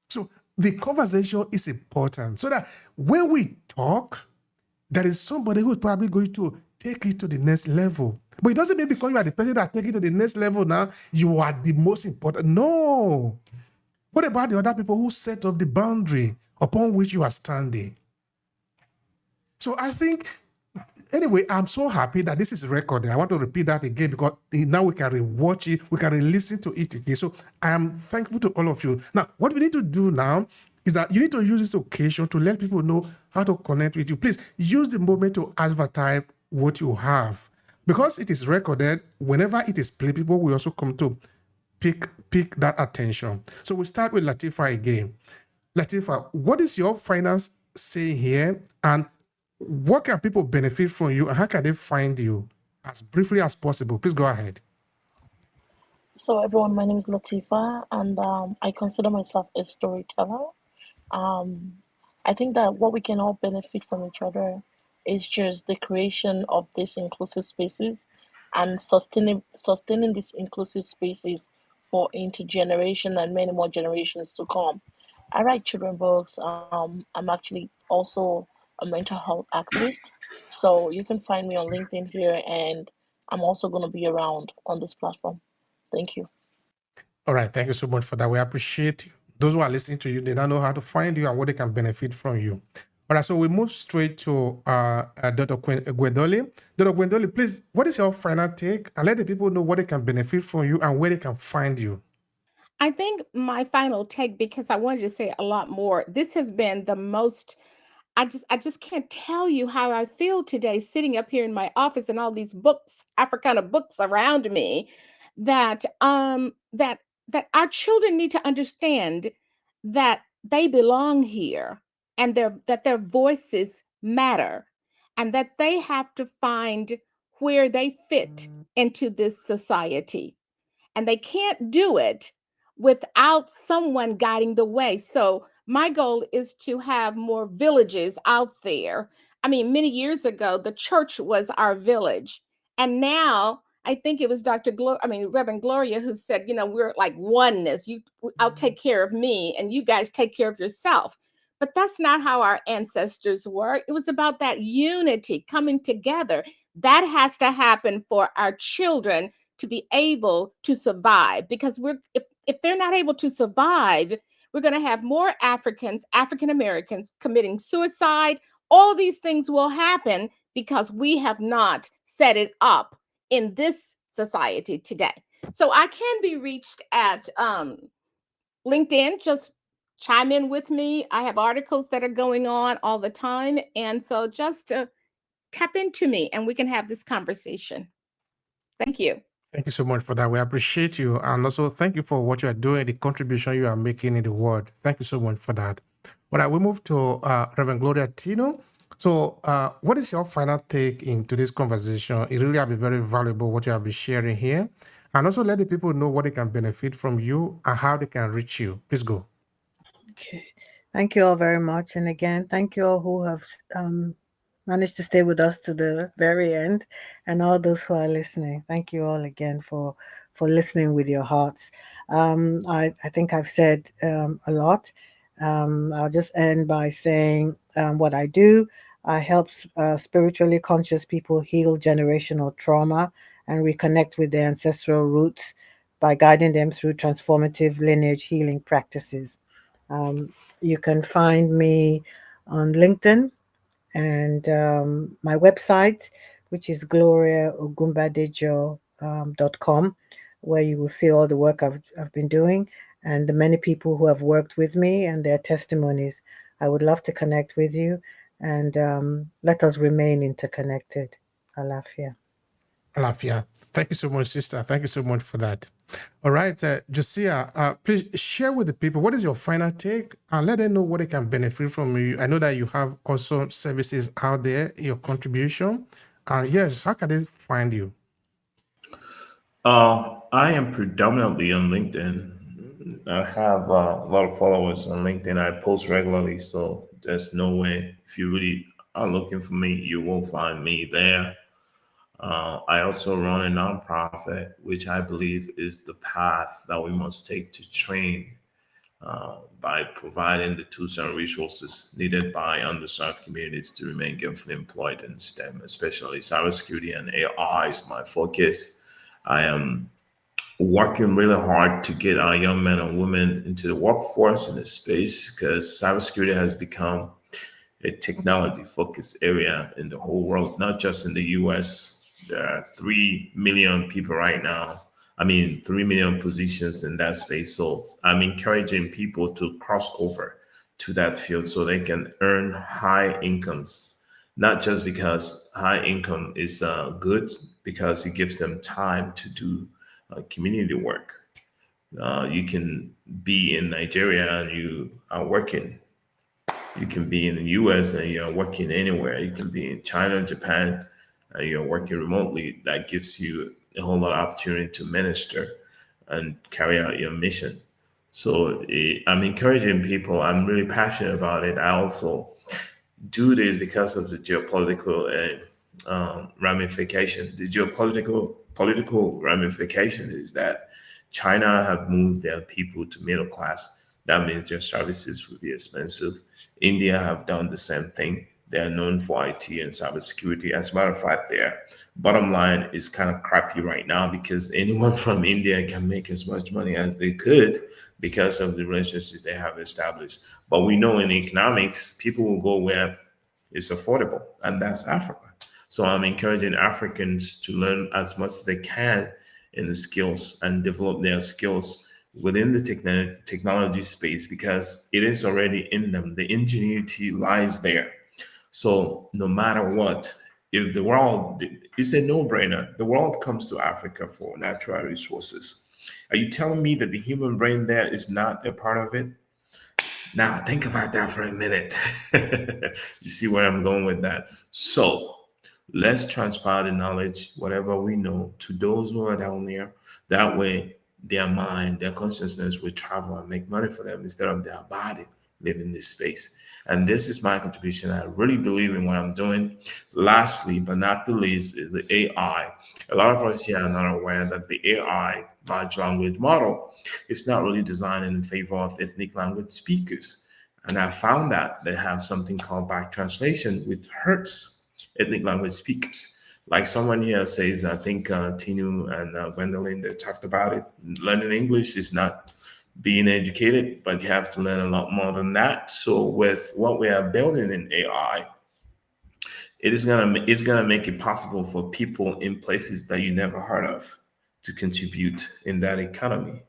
Speaker 1: So the conversation is important so that when we talk, there is somebody who is probably going to take it to the next level. But it doesn't mean because you are the person that take it to the next level now, you are the most important. No. What about the other people who set up the boundary upon which you are standing? So I think, anyway, I'm so happy that this is recorded. I want to repeat that again because now we can rewatch it, we can listen to it again. So I am thankful to all of you. Now, what we need to do now is that you need to use this occasion to let people know how to connect with you. Please use the moment to advertise what you have. Because it is recorded, whenever it is played, people will also come to pick that attention. So we start with Latifa again. Latifa, what is your finance say here, and what can people benefit from you, and how can they find you? as briefly as possible. Please go ahead.
Speaker 2: So, everyone, my name is Latifa, and I consider myself a storyteller. Um, I think that what we can all benefit from each other is just the creation of these inclusive spaces and sustaining these inclusive spaces for intergeneration and many more generations to come. I write children books. I'm actually also a mental health activist. So you can find me on LinkedIn here, and I'm also going to be around on this platform. Thank you.
Speaker 1: All right. Thank you so much for that. We appreciate you. Those who are listening to you, they now know how to find you and what they can benefit from you. All right. So we move straight to Dr. Gwendoli. Dr. Gwendoli, please, what is your final take? And let the people know what they can benefit from you and where they can find you.
Speaker 5: I think my final take, because I wanted to say a lot more, this has been the most, I just can't tell you how I feel today sitting up here in my office and all these books, Africana books around me, that that our children need to understand that they belong here, and their voices matter, and that they have to find where they fit into this society, and they can't do it without someone guiding the way. So my goal is to have more villages out there. I mean, many years ago, the church was our village, and now I think it was Reverend Gloria, who said, we're like oneness. I'll take care of me, and you guys take care of yourself. But that's not how our ancestors were. It was about that unity coming together. That has to happen for our children to be able to survive, because if they're not able to survive, we're going to have more African Americans committing suicide. All these things will happen because we have not set it up in this society today. So I can be reached at LinkedIn. Just chime in with me. I have articles that are going on all the time, and so just tap into me and we can have this conversation. Thank you.
Speaker 1: Thank you so much for that. We appreciate you. And also thank you for what you are doing, the contribution you are making in the world. Thank you so much for that. All right, we move to Reverend Gloria Tino. So what is your final take in today's conversation? It really has been very valuable what you have been sharing here. And also let the people know what they can benefit from you and how they can reach you. Please go.
Speaker 3: Okay. Thank you all very much. And again, thank you all who have managed to stay with us to the very end, and all those who are listening. Thank you all again for listening with your hearts. I think I've said a lot. I'll just end by saying what I do. I help spiritually conscious people heal generational trauma and reconnect with their ancestral roots by guiding them through transformative lineage healing practices. You can find me on LinkedIn and my website, which is gloriaogumbadejo.com, where you will see all the work I've been doing and the many people who have worked with me and their testimonies. I would love to connect with you, and let us remain interconnected. Alafia.
Speaker 1: Alafia. Thank you so much, sister. Thank you so much for that. All right, Josiah, please share with the people what is your final take and let them know what they can benefit from you. I know that you have also services out there, your contribution. And yes, how can they find you?
Speaker 4: I am predominantly on LinkedIn. I have a lot of followers on LinkedIn. I post regularly, so there's no way if you really are looking for me, you won't find me there. I also run a nonprofit, which I believe is the path that we must take to train by providing the tools and resources needed by underserved communities to remain gainfully employed in STEM, especially cybersecurity and AI is my focus. I am working really hard to get our young men and women into the workforce in this space because cybersecurity has become a technology focused area in the whole world, not just in the US. There are 3 million people right now. 3 million positions in that space. So I'm encouraging people to cross over to that field so they can earn high incomes, not just because high income is good, because it gives them time to do community work. You can be in Nigeria and you are working. You can be in the US and you're working anywhere. You can be in China, Japan, and you're working remotely, that gives you a whole lot of opportunity to minister and carry out your mission. So I'm encouraging people. I'm really passionate about it. I also do this because of the geopolitical ramification. The geopolitical political ramification is that China have moved their people to middle class. That means their services will be expensive. India have done the same thing. They are known for IT and cybersecurity. As a matter of fact, their bottom line is kind of crappy right now because anyone from India can make as much money as they could because of the relationships they have established. But we know in economics, people will go where it's affordable, and that's Africa. So I'm encouraging Africans to learn as much as they can in the skills and develop their skills within the technology space because it is already in them. The ingenuity lies there. So no matter what, if the world, it's a no-brainer. The world comes to Africa for natural resources. Are you telling me that the human brain there is not a part of it? Now think about that for a minute. You see where I'm going with that. So let's transfer the knowledge, whatever we know, to those who are down there. That way, their mind, their consciousness will travel and make money for them instead of their body living this space. And this is my contribution. I really believe in what I'm doing. Lastly, but not the least, is the AI. A lot of us here are not aware that the AI, large language model, is not really designed in favor of ethnic language speakers. And I found that they have something called back translation, which hurts ethnic language speakers. Like someone here says, I think Tinu and Gwendolyn, they talked about it. Learning English is not being educated, but you have to learn a lot more than that. So with what we are building in AI, it's gonna make it possible for people in places that you never heard of to contribute in that economy,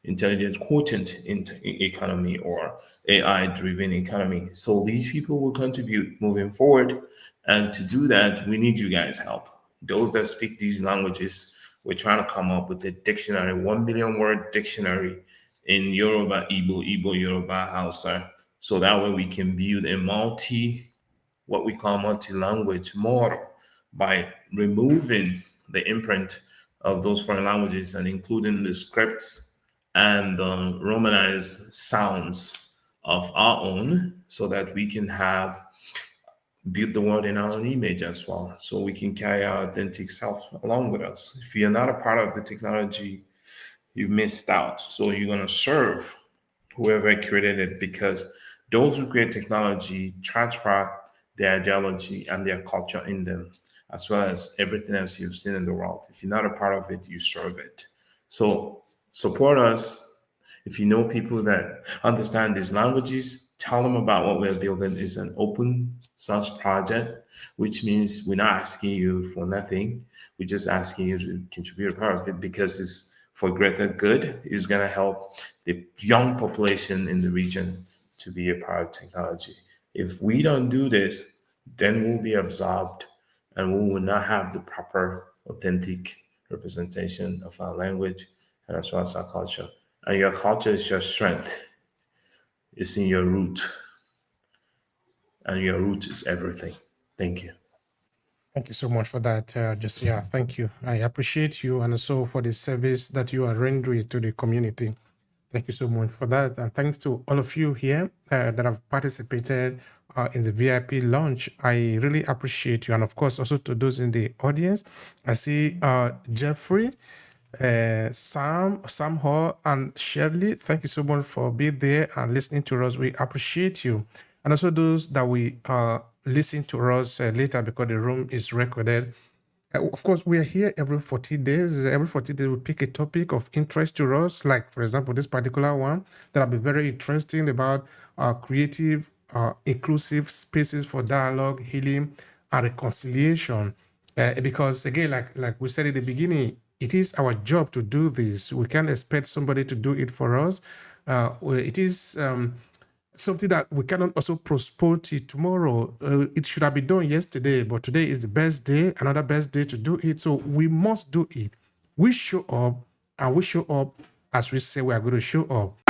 Speaker 4: intelligence quotient economy or AI driven economy. So these people will contribute moving forward. And to do that, we need you guys' help. Those that speak these languages, we're trying to come up with a dictionary, 1 million word dictionary in Yoruba, Igbo, Yoruba, Hausa. So that way we can build a what we call multi-language model by removing the imprint of those foreign languages and including the scripts and the romanized sounds of our own so that we can have build the world in our own image as well so we can carry our authentic self along with us. If you're not a part of the technology, you've missed out. So you're going to serve whoever created it because those who create technology transfer their ideology and their culture in them, as well as everything else you've seen in the world. If you're not a part of it, you serve it. So support us. If you know people that understand these languages, tell them about what we're building is an open source project, which means we're not asking you for nothing. We're just asking you to contribute a part of it because it's for greater good. It's going to help the young population in the region to be a part of technology. If we don't do this, then we'll be absorbed and we will not have the proper, authentic representation of our language and as well as our culture. And your culture is your strength. It's in your root. And your root is everything. Thank you.
Speaker 1: Thank you so much for that, Josiah. Thank you. I appreciate you and also for the service that you are rendering to the community. Thank you so much for that. And thanks to all of you here that have participated in the VIP launch. I really appreciate you. And of course, also to those in the audience. I see Jeffrey, Sam Hall, and Shirley. Thank you so much for being there and listening to us. We appreciate you. And also those that we listen to us later because the room is recorded. Of course, we are here every 40 days. Every 40 days, we pick a topic of interest to us. Like, for example, this particular one that will be very interesting about creative, inclusive spaces for dialogue, healing, and reconciliation. Because again, like we said at the beginning, it is our job to do this. We can't expect somebody to do it for us. It is something that we cannot also postpone to tomorrow. It should have been done yesterday, but today is the best day, another best day to do it. So we must do it. We show up, and we show up as we say we are going to show up.